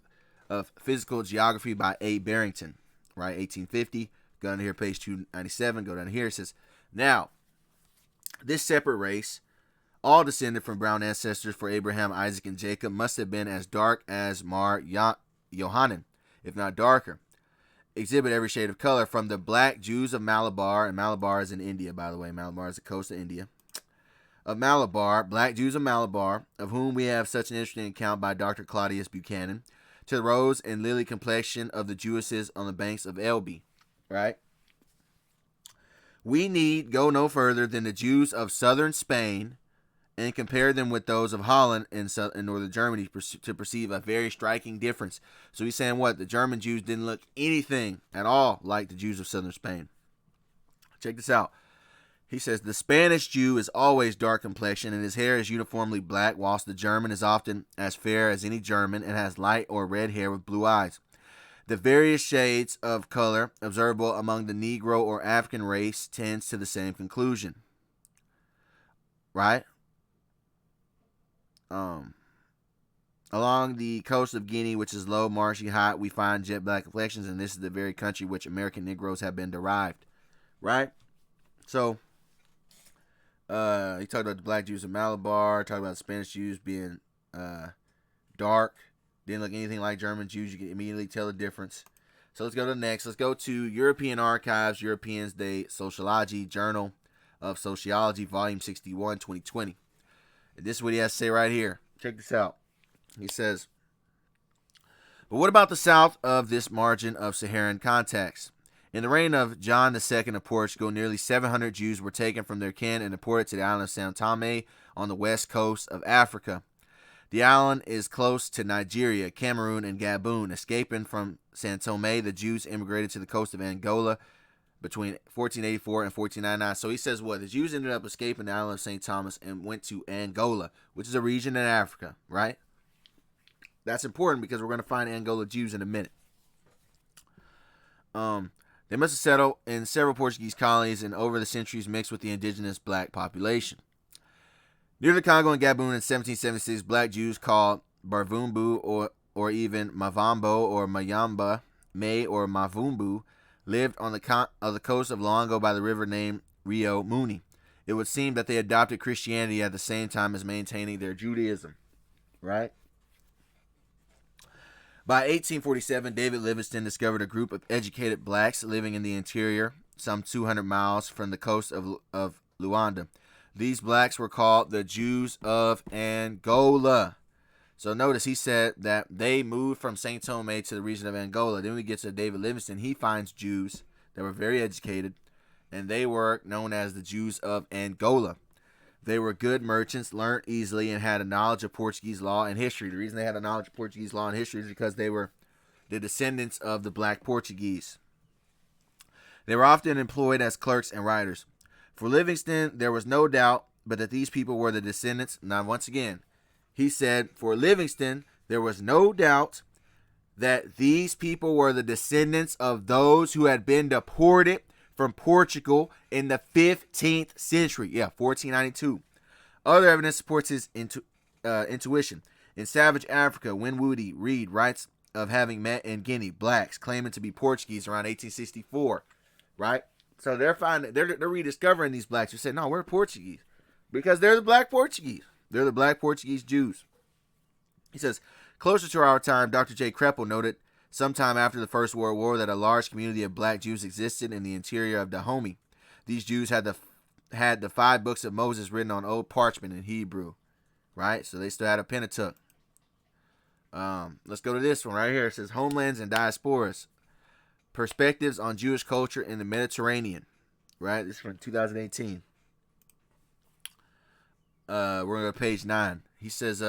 physical geography by A. Barrington, right? 1850. Go down here, page 297. Go down here. It says, now, this separate race, all descended from brown ancestors for Abraham, Isaac, and Jacob, must have been as dark as Mar Yohanan, if not darker. Exhibit every shade of color, from the black Jews of Malabar, and Malabar is in India, by the way. Malabar is the coast of India. Of Malabar, black Jews of Malabar, of whom we have such an interesting account by Dr. Claudius Buchanan, to the rose and lily complexion of the Jewesses on the banks of Elbe, right? We need go no further than the Jews of southern Spain and compare them with those of Holland and northern Germany to perceive a very striking difference. So he's saying what? The German Jews didn't look anything at all like the Jews of southern Spain. Check this out. He says, the Spanish Jew is always dark complexion and his hair is uniformly black, whilst the German is often as fair as any German and has light or red hair with blue eyes. The various shades of color observable among the Negro or African race tends to the same conclusion. Right? Along the coast of Guinea, which is low, marshy, hot, we find jet black complexions, and this is the very country which American Negroes have been derived. Right? So, he talked about the black Jews of Malabar, talked about the Spanish Jews being dark, didn't look anything like German Jews. You can immediately tell the difference. So let's go to the next. Let's go to European Archives, Europeans de Sociology, Journal of Sociology, Volume 61, 2020. And this is what he has to say right here. Check this out. He says, but what about the south of this margin of Saharan context? In the reign of John II of Portugal, nearly 700 Jews were taken from their kin and deported to the island of São Tomé on the west coast of Africa. The island is close to Nigeria, Cameroon, and Gabon. Escaping from São Tomé, the Jews immigrated to the coast of Angola between 1484 and 1499. So he says what? The Jews ended up escaping the island of St. Thomas and went to Angola, which is a region in Africa, right? That's important because we're going to find Angola Jews in a minute. They must have settled in several Portuguese colonies and over the centuries mixed with the indigenous black population. Near the Congo and Gabon in 1776, black Jews called Barvumbu or even Mavambo or Mayamba, May or Mavumbu, lived on the coast of Luango by the river named Rio Muni. It would seem that they adopted Christianity at the same time as maintaining their Judaism, right? By 1847, David Livingstone discovered a group of educated blacks living in the interior, some 200 miles from the coast of Luanda. These blacks were called the Jews of Angola. So notice he said that they moved from St. Tomé to the region of Angola. Then we get to David Livingstone. He finds Jews that were very educated, and they were known as the Jews of Angola. They were good merchants, learned easily, and had a knowledge of Portuguese law and history. The reason they had a knowledge of Portuguese law and history is because they were the descendants of the black Portuguese. They were often employed as clerks and writers. For Livingstone, there was no doubt but that these people were the descendants. Now, once again, he said, for Livingstone, there was no doubt that these people were the descendants of those who had been deported from Portugal in the 15th century. 1492. Other evidence supports his intuition. In savage Africa, Winwoody Reed writes of having met in Guinea blacks claiming to be Portuguese around 1864. Right? So they're rediscovering these blacks who say, no, we're Portuguese. Because they're the black Portuguese. They're the black Portuguese Jews. He says, closer to our time, Dr. J. Kreppel noted sometime after the First World War that a large community of black Jews existed in the interior of Dahomey. These Jews had the 5 books of Moses written on old parchment in Hebrew. Right? So they still had a Pentateuch. Let's go to this one right here. It says, Homelands and Diasporas. Perspectives on Jewish Culture in the Mediterranean. Right? This is from 2018. We're going to go to page 9. He says,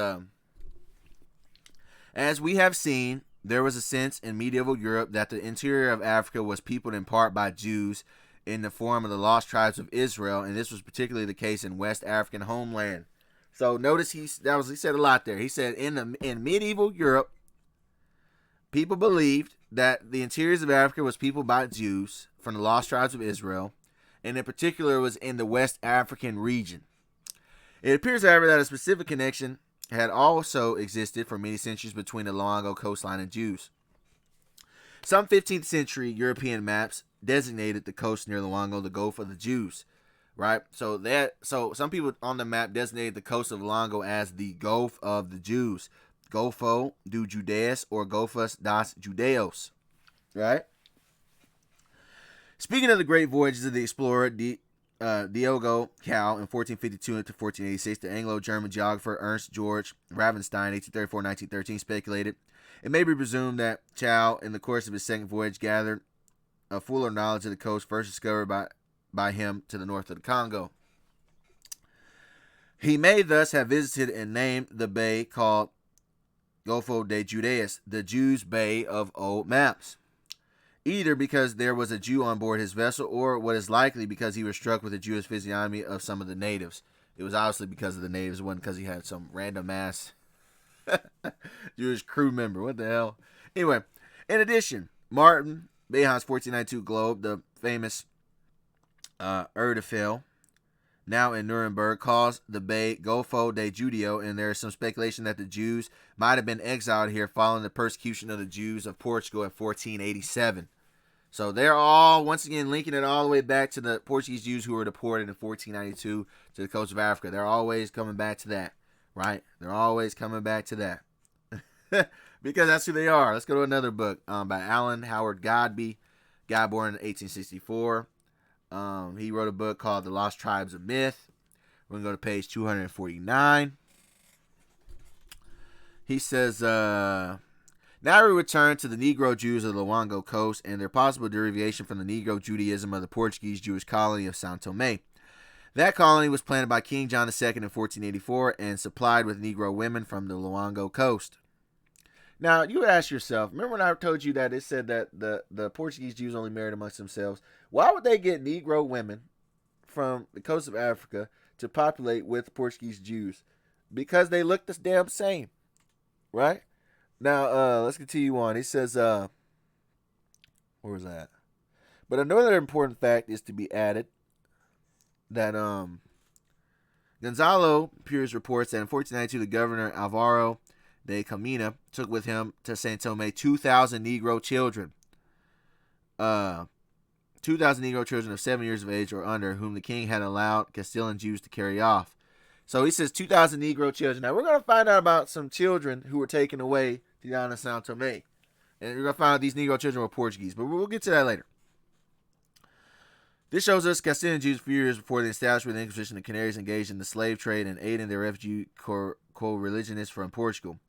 as we have seen, there was a sense in medieval Europe that the interior of Africa was peopled in part by Jews in the form of the lost tribes of Israel, and this was particularly the case in West African homeland. So notice he said a lot there. He said in medieval Europe, people believed that the interiors of Africa was peopled by Jews from the lost tribes of Israel, and in particular was in the West African region. It appears, however, that a specific connection had also existed for many centuries between the Luango coastline and Jews. Some 15th century European maps designated the coast near Luango the Gulf of the Jews, right? So some people on the map designated the coast of Luango as the Gulf of the Jews, Golfo do Judeus or Golfos das Judeos, right? Speaking of the great voyages of the explorer Diogo Cal in 1452 to 1486, the Anglo-German geographer Ernst George Ravenstein, 1834-1913, speculated it may be presumed that Chow, in the course of his second voyage, gathered a fuller knowledge of the coast first discovered by him to the north of the Congo. He may thus have visited and named the bay called Golfo de Judeus, the Jews' Bay of old maps, either because there was a Jew on board his vessel, or what is likely because he was struck with the Jewish physiognomy of some of the natives. It was obviously because of the natives. It wasn't because he had some random ass Jewish crew member. What the hell? Anyway, in addition, Martin Behan's 1492 globe, the famous Erdefel, now in Nuremberg, calls the bay Golfo de Judeo, and there is some speculation that the Jews might have been exiled here following the persecution of the Jews of Portugal in 1487. So they're all, once again, linking it all the way back to the Portuguese Jews who were deported in 1492 to the coast of Africa. They're always coming back to that, right? They're always coming back to that. Because that's who they are. Let's go to another book by Alan Howard Godbey, guy born in 1864. He wrote a book called The Lost Tribes of Myth. We're going to go to page 249. He says, now we return to the Negro Jews of the Luango coast and their possible derivation from the Negro Judaism of the Portuguese Jewish colony of São Tomé. That colony was planted by King John II in 1484 and supplied with Negro women from the Luango coast. Now, you would ask yourself, remember when I told you that it said that the Portuguese Jews only married amongst themselves? Why would they get Negro women from the coast of Africa to populate with Portuguese Jews? Because they look the damn same, right? Now, let's continue on. He says, where was that? But another important fact is to be added that Gonzalo Pires reports that in 1492, the governor Alvaro de Camina took with him to Saint Tomé 2,000 Negro children. 2,000 Negro children of 7 years of age or under, whom the king had allowed Castilian Jews to carry off. So he says 2,000 Negro children. Now we're going to find out about some children who were taken away to down in São Tomé. And we're going to find out these Negro children were Portuguese. But we'll get to that later. This shows us Castilian Jews a few years before the establishment of the Inquisition, the Canaries engaged in the slave trade and aiding their refugee co-religionists from Portugal.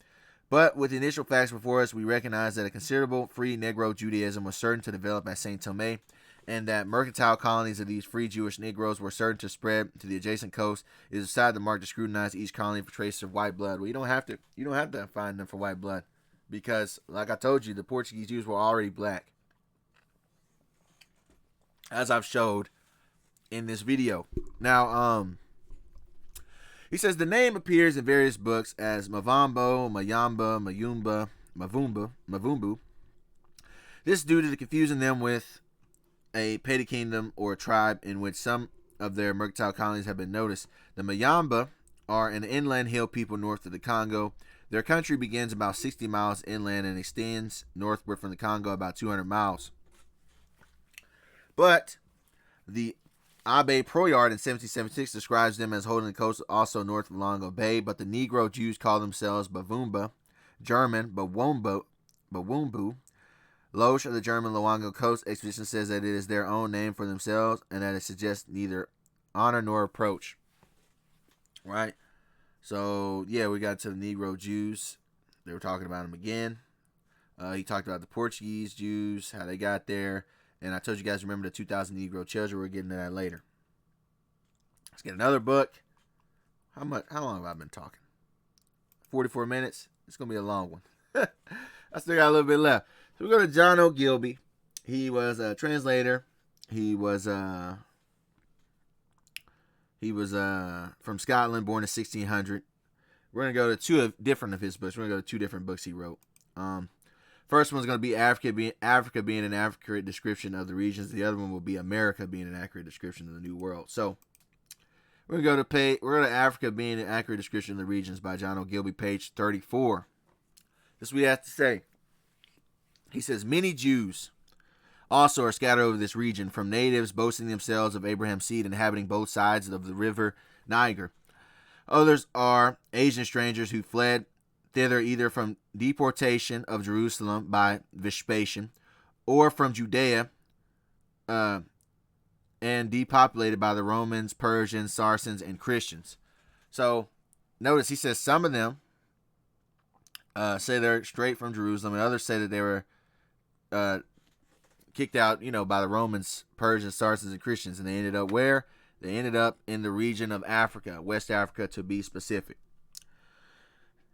But with the initial facts before us, we recognize that a considerable free Negro Judaism was certain to develop at Saint Tomé, and that mercantile colonies of these free Jewish Negroes were certain to spread to the adjacent coast. It is decided the mark to scrutinize each colony for traces of white blood. Well, you don't have to find them for white blood, because, like I told you, the Portuguese Jews were already black, as I've showed in this video. Now, he says the name appears in various books as Mavambo, Mayamba, Mayumba, Mavumbu. This is due to the confusing them with a petty kingdom or tribe in which some of their mercantile colonies have been noticed. The Mayamba are an inland hill people north of the Congo. Their country begins about 60 miles inland and extends northward from the Congo about 200 miles. But the Abbe Proyard in 1776 describes them as holding the coast also north of Luango Bay, but the Negro Jews call themselves Bavumba, German Bawumbu. Loesch of the German Luango Coast Expedition says that it is their own name for themselves and that it suggests neither honor nor approach. Right? So, yeah, we got to the Negro Jews. They were talking about them again. He talked about the Portuguese Jews, how they got there. And I told you guys, remember the 2,000 Negro children. We're getting to that later. Let's get another book. How long have I been talking? 44 minutes. It's gonna be a long one. I still got a little bit left. So we go to John O'Gilby. He was a translator. He was from Scotland, born in 1600. We're gonna go to two different of his books. We're gonna go to two different books he wrote. First one's gonna be Africa being an accurate description of the regions. The other one will be America being an accurate description of the New World. So we're gonna go to Africa being an accurate description of the regions by John O'Gilby, page 34. This is what he has to say. He says, many Jews also are scattered over this region, from natives boasting themselves of Abraham's seed, inhabiting both sides of the river Niger. Others are Asian strangers who fled thither either from deportation of Jerusalem by Vespasian, or from Judea, and depopulated by the Romans, Persians, Saracens, and Christians. So notice he says some of them say they're straight from Jerusalem, and others say that they were kicked out, by the Romans, Persians, Saracens, and Christians. And they ended up where? They ended up in the region of Africa, West Africa to be specific.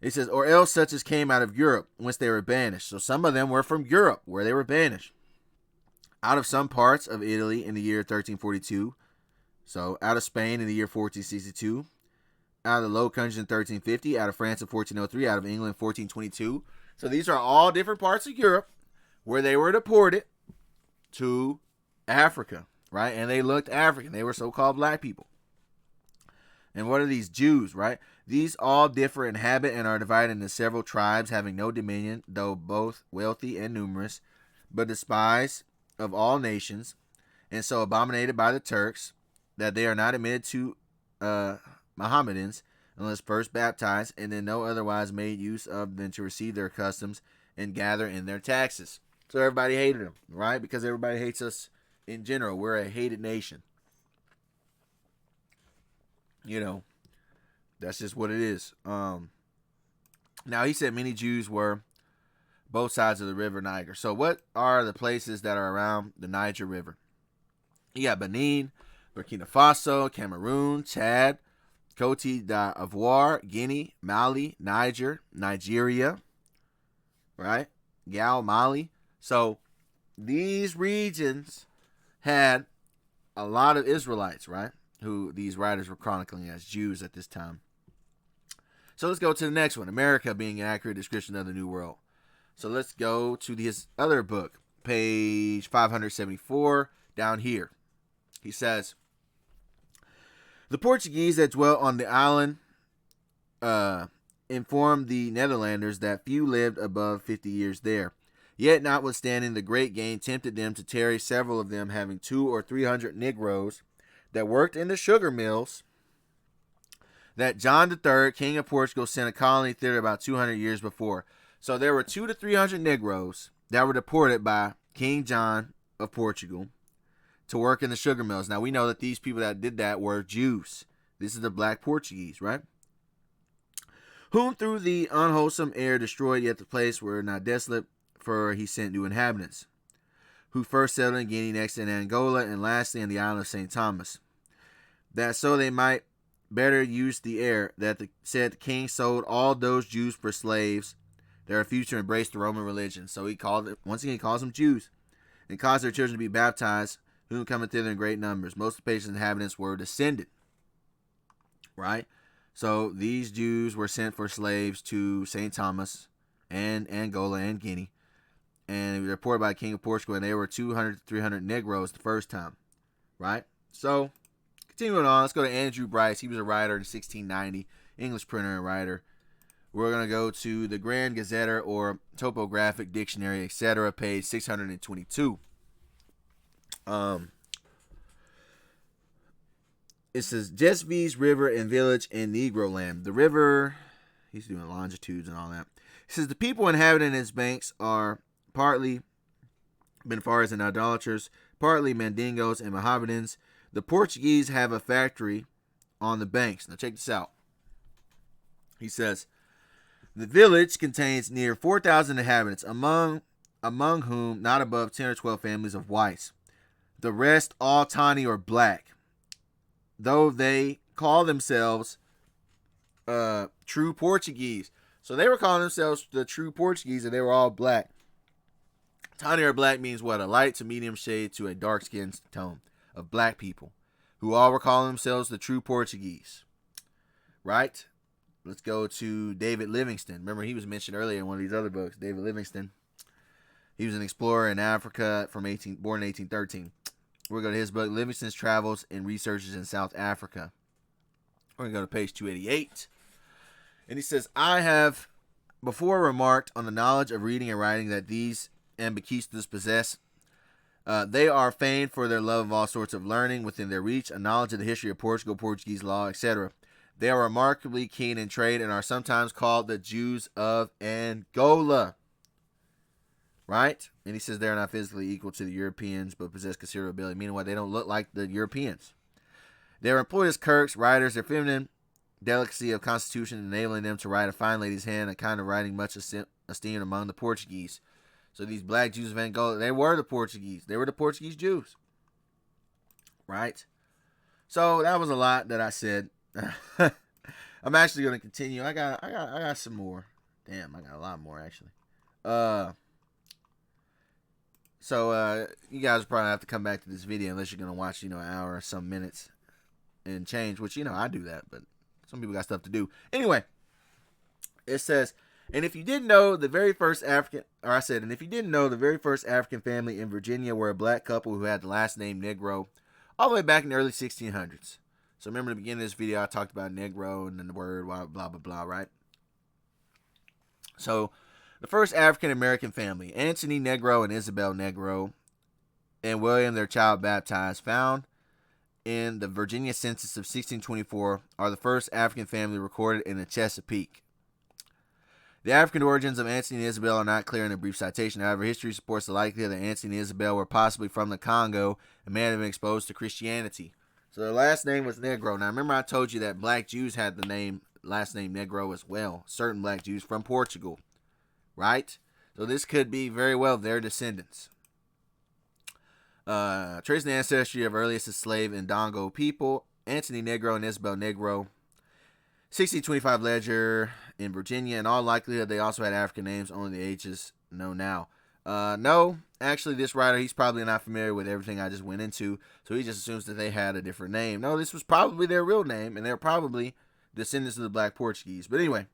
It says, or else such as came out of Europe, whence they were banished. So some of them were from Europe, where they were banished. Out of some parts of Italy in the year 1342. So out of Spain in the year 1462. Out of the Low Countries in 1350. Out of France in 1403. Out of England in 1422. So these are all different parts of Europe where they were deported to Africa, right? And they looked African. They were so-called black people. And what are these Jews, right? These all differ in habit and are divided into several tribes, having no dominion, though both wealthy and numerous, but despised of all nations, and so abominated by the Turks, that they are not admitted to Mohammedans, unless first baptized, and then no otherwise made use of than to receive their customs and gather in their taxes. So everybody hated them, right? Because everybody hates us in general. We're a hated nation. That's just what it is. Now, he said many Jews were both sides of the river Niger. So what are the places that are around the Niger River? You got Benin, Burkina Faso, Cameroon, Chad, Cote d'Ivoire, Guinea, Mali, Niger, Nigeria, right? Gal, Mali. So these regions had a lot of Israelites, right? Who these writers were chronicling as Jews at this time. So let's go to the next one. America being an accurate description of the New World. So let's go to his other book, page 574, down here. He says, the Portuguese that dwelt on the island informed the Netherlanders that few lived above 50 years there. Yet notwithstanding the great gain tempted them to tarry, several of them having 200 or 300 Negroes that worked in the sugar mills, that John III, King of Portugal, sent a colony thither about 200 years before. So there were 200 to 300 Negroes that were deported by King John of Portugal to work in the sugar mills. Now we know that these people that did that were Jews. This is the black Portuguese, right? Whom through the unwholesome air destroyed, yet the place were not desolate, for he sent new inhabitants, who first settled in Guinea, next in Angola, and lastly in the island of St. Thomas, that so they might better use the air, that said the king sold all those Jews for slaves that refused to embrace the Roman religion. So he called it, once again, he calls them Jews, and caused their children to be baptized, whom coming thither in great numbers. Most of the patient's inhabitants were descended, right? So these Jews were sent for slaves to St. Thomas and Angola and Guinea, and it was reported by the King of Portugal, and they were 200 to 300 Negroes the first time, right? So, continuing on, let's go to Andrew Bryce. He was a writer in 1690, English printer and writer. We're going to go to the Grand Gazetter or Topographic Dictionary, etc., page 622. It says, Jesvi's River and Village in Negro land. The river, he's doing longitudes and all that. It says, the people inhabiting its banks are partly Benfars and idolaters, partly Mandingos and Mohammedans. The Portuguese have a factory on the banks. Now check this out. He says, the village contains near 4,000 inhabitants, among whom not above 10 or 12 families of whites. The rest all tawny or black, though they call themselves true Portuguese. So they were calling themselves the true Portuguese, and they were all black. Tawny or black means what? A light to medium shade to a dark skin tone of black people, who all were calling themselves the true Portuguese. Right? Let's go to David Livingstone. Remember, he was mentioned earlier in one of these other books. David Livingstone. He was an explorer in Africa born in 1813. We're going to go to his book, Livingstone's Travels and Researches in South Africa. We're going to go to page 288. And he says, I have before remarked on the knowledge of reading and writing that these Ambiquistas possess. They are famed for their love of all sorts of learning within their reach, a knowledge of the history of Portugal, Portuguese law, etc. They are remarkably keen in trade and are sometimes called the Jews of Angola. Right? And he says they're not physically equal to the Europeans, but possess considerable ability. Meaning what? They don't look like the Europeans. They are employed as clerks, writers. Their feminine delicacy of constitution enabling them to write a fine lady's hand, a kind of writing much esteemed among the Portuguese. So these black Jews of Angola, they were the Portuguese. They were the Portuguese Jews. Right? So that was a lot that I said. I'm actually going to continue. I got some more. Damn, I got a lot more actually. So you guys probably have to come back to this video unless you're going to watch, an hour or some minutes and change, which, I do that, but some people got stuff to do. Anyway, it says, and if you didn't know, the very first African family in Virginia were a black couple who had the last name Negro all the way back in the early 1600s. So remember in the beginning of this video, I talked about Negro and then the word blah, blah, blah, blah, right? So the first African-American family, Anthony Negro and Isabel Negro, and William, their child baptized, found in the Virginia census of 1624, are the first African family recorded in the Chesapeake. The African origins of Anthony and Isabel are not clear in a brief citation. However, history supports the likelihood that Anthony and Isabel were possibly from the Congo and may have been exposed to Christianity. So their last name was Negro. Now, remember I told you that black Jews had the last name Negro as well. Certain black Jews from Portugal. Right? So this could be very well their descendants. Tracing the ancestry of earliest enslaved Ndongo people, Anthony Negro and Isabel Negro. 1625 ledger in Virginia. In all likelihood, they also had African names, only the H's know now. No, actually, this writer, he's probably not familiar with everything I just went into, so he just assumes that they had a different name. No, this was probably their real name, and they're probably descendants of the black Portuguese. But anyway,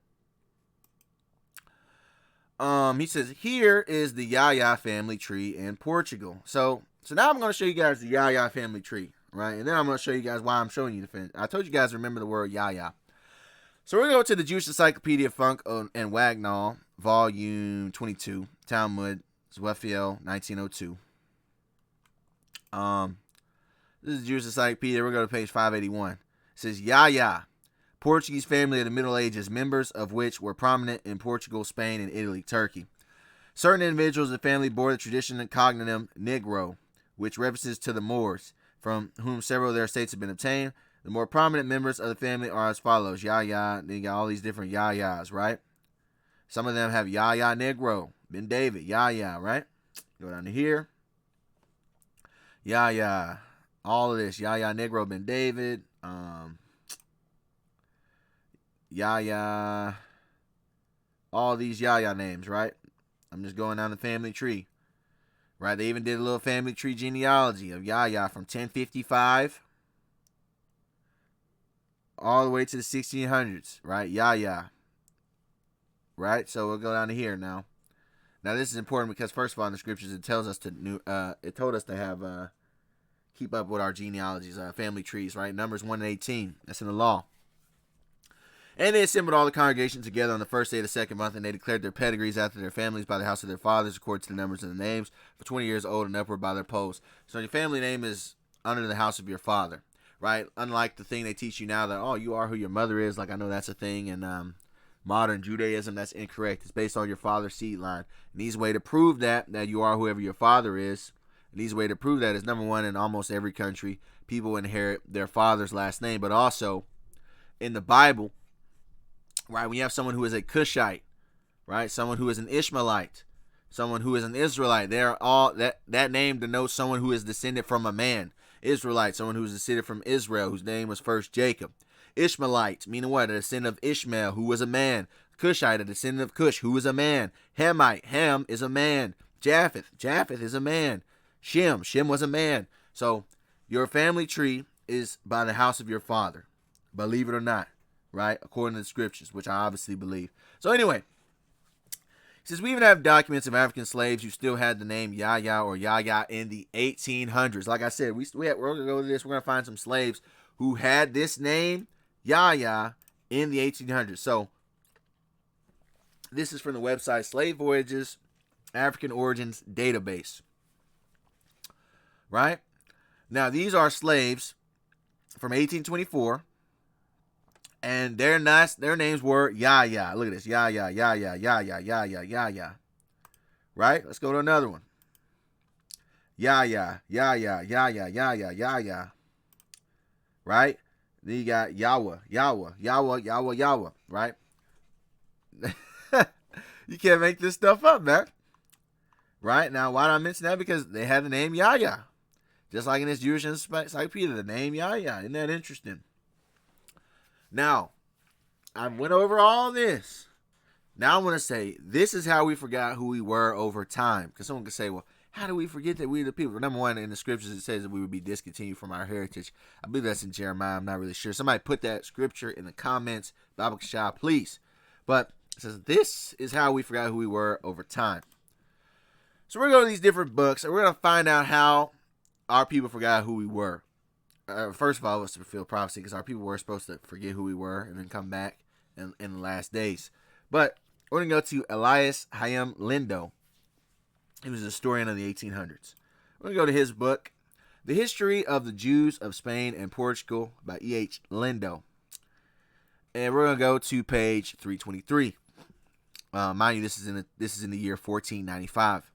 he says, here is the Yahya family tree in Portugal. So now I'm going to show you guys the Yahya family tree, right? And then I'm going to show you guys why I'm showing you the family. I told you guys to remember the word Yahya. So we're going to go to the Jewish Encyclopedia of Funk and Wagnall, Volume 22, Talmud, Zweffiel, 1902. This is the Jewish Encyclopedia. We're going to page 581. It says, Yahya, Portuguese family of the Middle Ages, members of which were prominent in Portugal, Spain, and Italy, Turkey. Certain individuals of the family bore the tradition and cognomen Negro, which references to the Moors, from whom several of their estates have been obtained. The more prominent members of the family are as follows. Yahya, they got all these different Yahyas, right? Some of them have Yahya Negro, Ben David, Yahya, right? Go down to here. Yahya, all of this. Yahya Negro, Ben David, Yahya, all these Yahya names, right? I'm just going down the family tree, right? They even did a little family tree genealogy of Yahya from 1055 all the way to the 1600s, right? Yahya, right? So we'll go down to here now. Now this is important because first of all, in the scriptures it tells us it told us to have keep up with our genealogies, family trees, right? Numbers 1 and 18. That's in the law. And they assembled all the congregation together on the first day of the second month, and they declared their pedigrees after their families by the house of their fathers, according to the numbers of the names, for 20 years old and upward by their posts. So your family name is under the house of your father, right? Unlike the thing they teach you now that, oh, you are who your mother is. Like I know that's a thing in modern Judaism. That's incorrect. It's based on your father's seed line. An easy way to prove that you are whoever your father is, an easy way to prove that is, number one, in almost every country, people inherit their father's last name, but also in the Bible, right, when you have someone who is a Cushite, right, someone who is an Ishmaelite, someone who is an Israelite, they're all that name denotes someone who is descended from a man. Israelite, someone who was descended from Israel, whose name was first Jacob. Ishmaelite, meaning what? A descendant of Ishmael, who was a man. Cushite, a descendant of Cush, who was a man. Hamite, Ham is a man. Japheth, Japheth is a man. Shem, Shem was a man. So your family tree is by the house of your father. Believe it or not, right? According to the scriptures, which I obviously believe. So anyway, since we even have documents of African slaves who still had the name Yahya or Yahya in the 1800s. Like I said, we're going to go to this. We're going to find some slaves who had this name Yahya in the 1800s. So this is from the website Slave Voyages African Origins Database. Right? Now, these are slaves from 1824. And their names were Yahya. Look at this. Yahya, Yahya, Yahya, Yahya, Yahya. Right? Let's go to another one. Yahya, Yahya, Yahya, Yahya, Yahya. Right? Then you got Yahweh, Yahweh, Yahweh, Yahweh, Yahweh. Right? You can't make this stuff up, man. Right? Now, why did I mention that? Because they had the name Yahya. Just like in this Jewish encyclopedia, the name Yahya. Isn't that interesting? Now, I went over all this. Now I want to say, this is how we forgot who we were over time. Because someone could say, well, how do we forget that we're the people? Number one, in the scriptures, it says that we would be discontinued from our heritage. I believe that's in Jeremiah. I'm not really sure. Somebody put that scripture in the comments. Bible Kashah, please. But it says, this is how we forgot who we were over time. So we're going to go to these different books, and we're going to find out how our people forgot who we were. First of all, it was to fulfill prophecy, because our people were supposed to forget who we were and then come back in the last days. But we're going to go to Elias Hayam Lindo. He was a historian of the 1800s. We're going to go to his book, The History of the Jews of Spain and Portugal by E.H. Lindo. And we're going to go to page 323. Mind you, this is in the year 1495.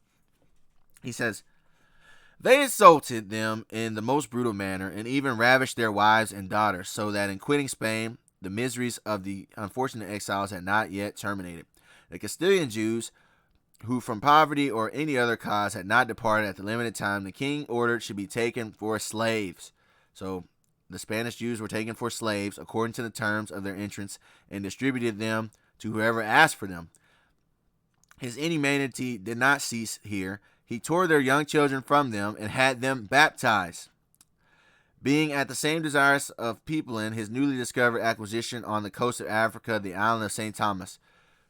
He says, they insulted them in the most brutal manner and even ravished their wives and daughters, so that in quitting Spain, the miseries of the unfortunate exiles had not yet terminated. The Castilian Jews, who from poverty or any other cause had not departed at the limited time, the king ordered should be taken for slaves. So the Spanish Jews were taken for slaves according to the terms of their entrance and distributed them to whoever asked for them. His inhumanity did not cease here. He tore their young children from them and had them baptized. Being at the same desirous of peopling his newly discovered acquisition on the coast of Africa, the island of St. Thomas.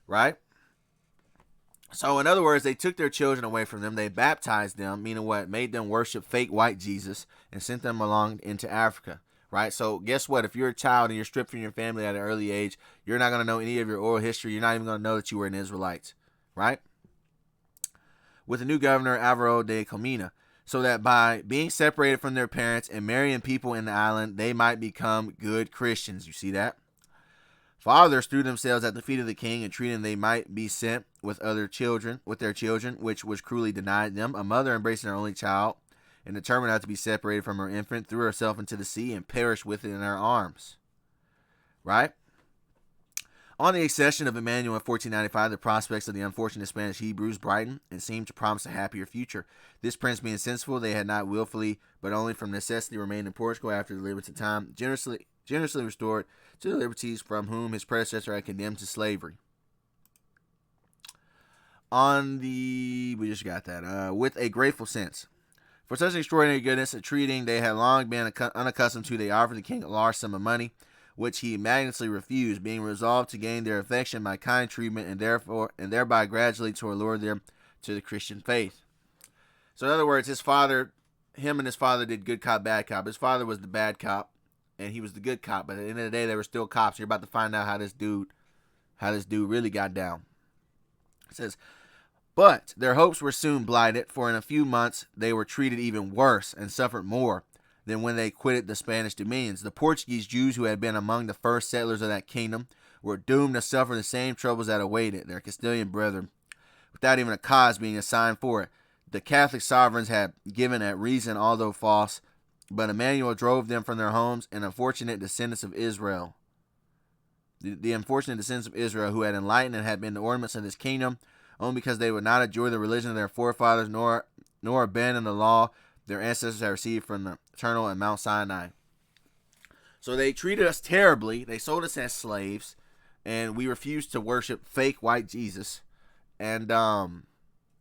Right? So, in other words, they took their children away from them. They baptized them, meaning what? Made them worship fake white Jesus and sent them along into Africa. Right? So, guess what? If you're a child and you're stripped from your family at an early age, you're not going to know any of your oral history. You're not even going to know that you were an Israelite. Right? With the new governor, Alvaro de Comina, so that by being separated from their parents and marrying people in the island, they might become good Christians. You see that? Fathers threw themselves at the feet of the king, entreating they might be sent with their children, which was cruelly denied them. A mother embracing her only child and determined not to be separated from her infant, threw herself into the sea and perished with it in her arms. Right? On the accession of Emmanuel in 1495, the prospects of the unfortunate Spanish Hebrews brightened and seemed to promise a happier future. This prince being sensible, they had not willfully, but only from necessity, remained in Portugal after the limited time, generously restored to the liberties from whom his predecessor had condemned to slavery. With a grateful sense. For such extraordinary goodness and treating they had long been unaccustomed to, they offered the king a large sum of money, which he magnanimously refused, being resolved to gain their affection by kind treatment and thereby gradually to allure them to the Christian faith. So in other words, him and his father did good cop, bad cop. His father was the bad cop, and he was the good cop. But at the end of the day, they were still cops. You're about to find out how this dude really got down. It says, but their hopes were soon blighted, for in a few months they were treated even worse and suffered more than when they quitted the Spanish dominions. The Portuguese Jews, who had been among the first settlers of that kingdom, were doomed to suffer the same troubles that awaited their Castilian brethren, without even a cause being assigned for it. The Catholic sovereigns had given a reason, although false, but Emmanuel drove them from their homes, and unfortunate descendants of Israel. The unfortunate descendants of Israel, who had enlightened and had been the ornaments of this kingdom, only because they would not adjure the religion of their forefathers, nor abandon the law their ancestors had received from Eternal and Mount Sinai. So they treated us terribly. They sold us as slaves, and we refused to worship fake white Jesus. And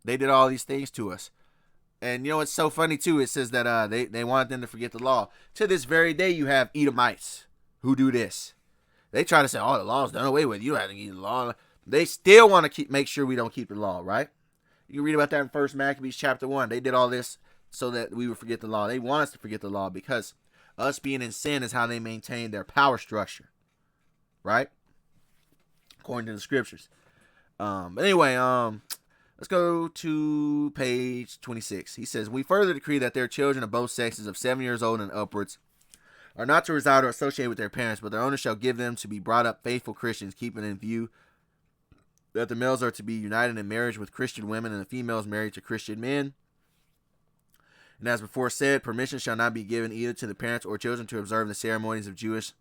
they did all these things to us. And you know what's so funny too? It says that they wanted them to forget the law. To this very day, you have Edomites who do this. They try to say, "Oh, the law's done away with. You don't have to keep the law." They still want to make sure we don't keep the law, right? You can read about that in 1 Maccabees chapter 1. They did all this so that we would forget the law. They want us to forget the law because us being in sin is how they maintain their power structure, right? According to the scriptures. But anyway, let's go to page 26. He says, "We further decree that their children of both sexes of 7 years old and upwards are not to reside or associate with their parents, but their owners shall give them to be brought up faithful Christians, keeping in view that the males are to be united in marriage with Christian women and the females married to Christian men. And as before said, permission shall not be given either to the parents or children to observe the ceremonies of Jewish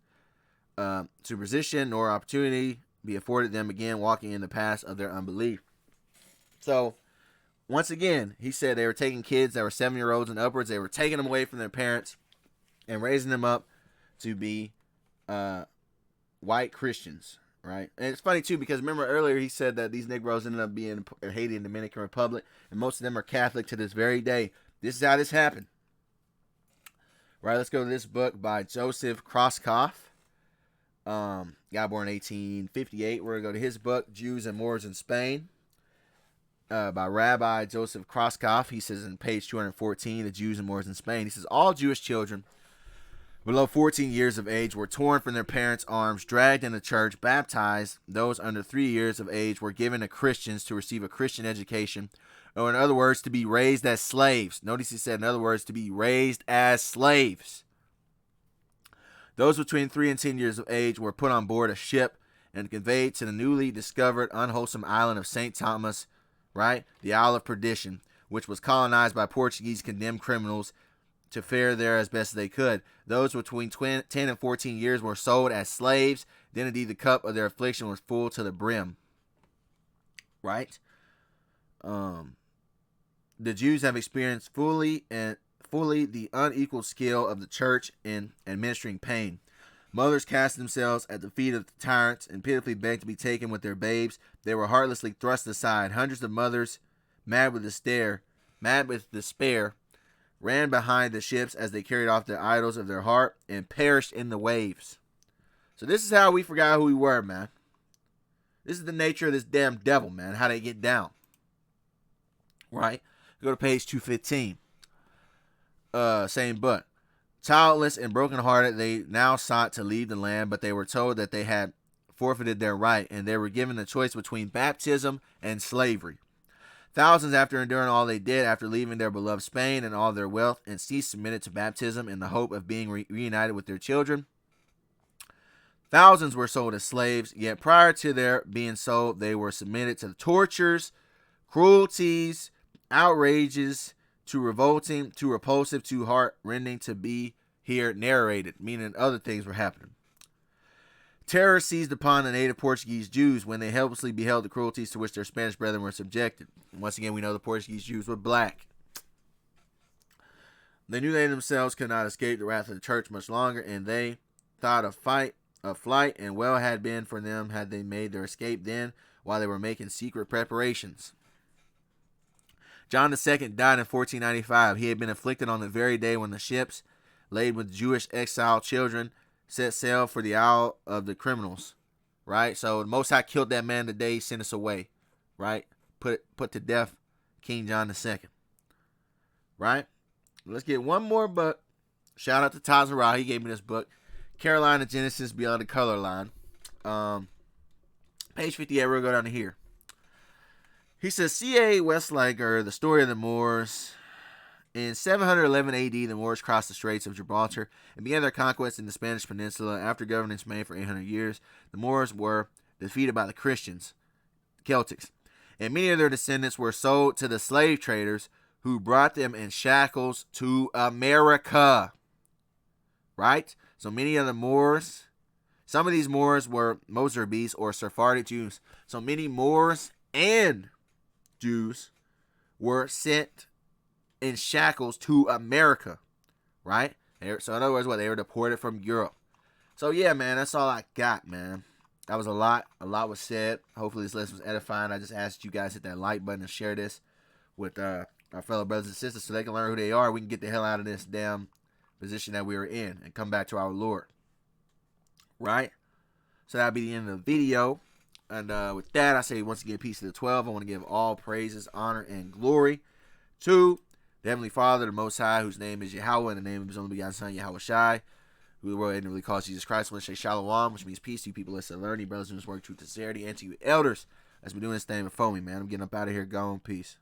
superstition, nor opportunity be afforded them again walking in the paths of their unbelief." So, once again, he said they were taking kids that were 7-year-olds and upwards. They were taking them away from their parents and raising them up to be white Christians, right? And it's funny, too, because remember earlier he said that these Negroes ended up being in Haiti and Dominican Republic, and most of them are Catholic to this very day. This is how this happened. Right, let's go to this book by Joseph Kroskoff. Guy born in 1858. We're going to go to his book, Jews and Moors in Spain, by Rabbi Joseph Kroskoff. He says in page 214, The Jews and Moors in Spain. He says, "All Jewish children below 14 years of age were torn from their parents' arms, dragged into church, baptized. Those under 3 years of age were given to Christians to receive a Christian education, or in other words, to be raised as slaves." Notice he said, in other words, to be raised as slaves. "Those between 3 and 10 years of age were put on board a ship and conveyed to the newly discovered unwholesome island of St. Thomas, right, the Isle of Perdition, which was colonized by Portuguese condemned criminals to fare there as best they could. Those between 10 and 14 years were sold as slaves. Then indeed the cup of their affliction was full to the brim." Right? The Jews have experienced fully the unequaled skill of the church in administering pain. Mothers cast themselves at the feet of the tyrants and pitifully begged to be taken with their babes. They were heartlessly thrust aside. Hundreds of mothers, mad with despair, ran behind the ships as they carried off the idols of their heart and perished in the waves. So this is how we forgot who we were, man. This is the nature of this damn devil, man. How they get down. Right? Go to page 215. Same book. "Childless and brokenhearted, they now sought to leave the land, but they were told that they had forfeited their right, and they were given the choice between baptism and slavery. Thousands, after enduring all they did, after leaving their beloved Spain and all their wealth, and ceased, submitted to baptism in the hope of being reunited with their children. Thousands were sold as slaves, yet prior to their being sold, they were submitted to the tortures, cruelties, outrages, too revolting, too repulsive, too heart-rending to be here narrated," meaning other things were happening. "Terror seized upon the native Portuguese Jews when they helplessly beheld the cruelties to which their Spanish brethren were subjected." Once again, we know the Portuguese Jews were black. "They knew they themselves could not escape the wrath of the church much longer, and they thought of flight, and well had been for them had they made their escape then, while they were making secret preparations." John II died in 1495. He had been afflicted on the very day when the ships, laden with Jewish exiled children, set sail for the Isle of the Criminals. Right? So the Most High killed that man the day he sent us away. Right? Put to death King John II. Right? Let's get one more book. Shout out to Tazarah. He gave me this book. Carolina Genesis Beyond the Color Line. Page 58. We'll go down to here. He says, C.A. Westlager, The Story of the Moors. In 711 A.D., the Moors crossed the Straits of Gibraltar and began their conquest in the Spanish Peninsula. After governing Spain for 800 years, the Moors were defeated by the Christians, Celtics, and many of their descendants were sold to the slave traders who brought them in shackles to America. Right? So many of the Moors, some of these Moors were Mozarbis or Sephardic Jews. So many Moors and Jews were sent in shackles to America, right? So in other words, what, they were deported from Europe. So yeah, man, that's all I got, man. That was a lot. A lot was said. Hopefully this lesson was edifying. I just asked you guys to hit that like button and share this with our fellow brothers and sisters so they can learn who they are. We can get the hell out of this damn position that we were in and come back to our Lord. Right? So that'll be the end of the video. And with that, I say once again, peace to the 12. I want to give all praises, honor, and glory to the Heavenly Father, the Most High, whose name is Yahya, in the name of His only begotten Son, Yahweh Shai, who the world ignorantly calls Jesus Christ. I want to say Shalom, which means peace to you people listen, learning, brothers in this work, truth, sincerity, and to you elders as we doing this thing before me, man. I'm getting up out of here. Gone. Peace.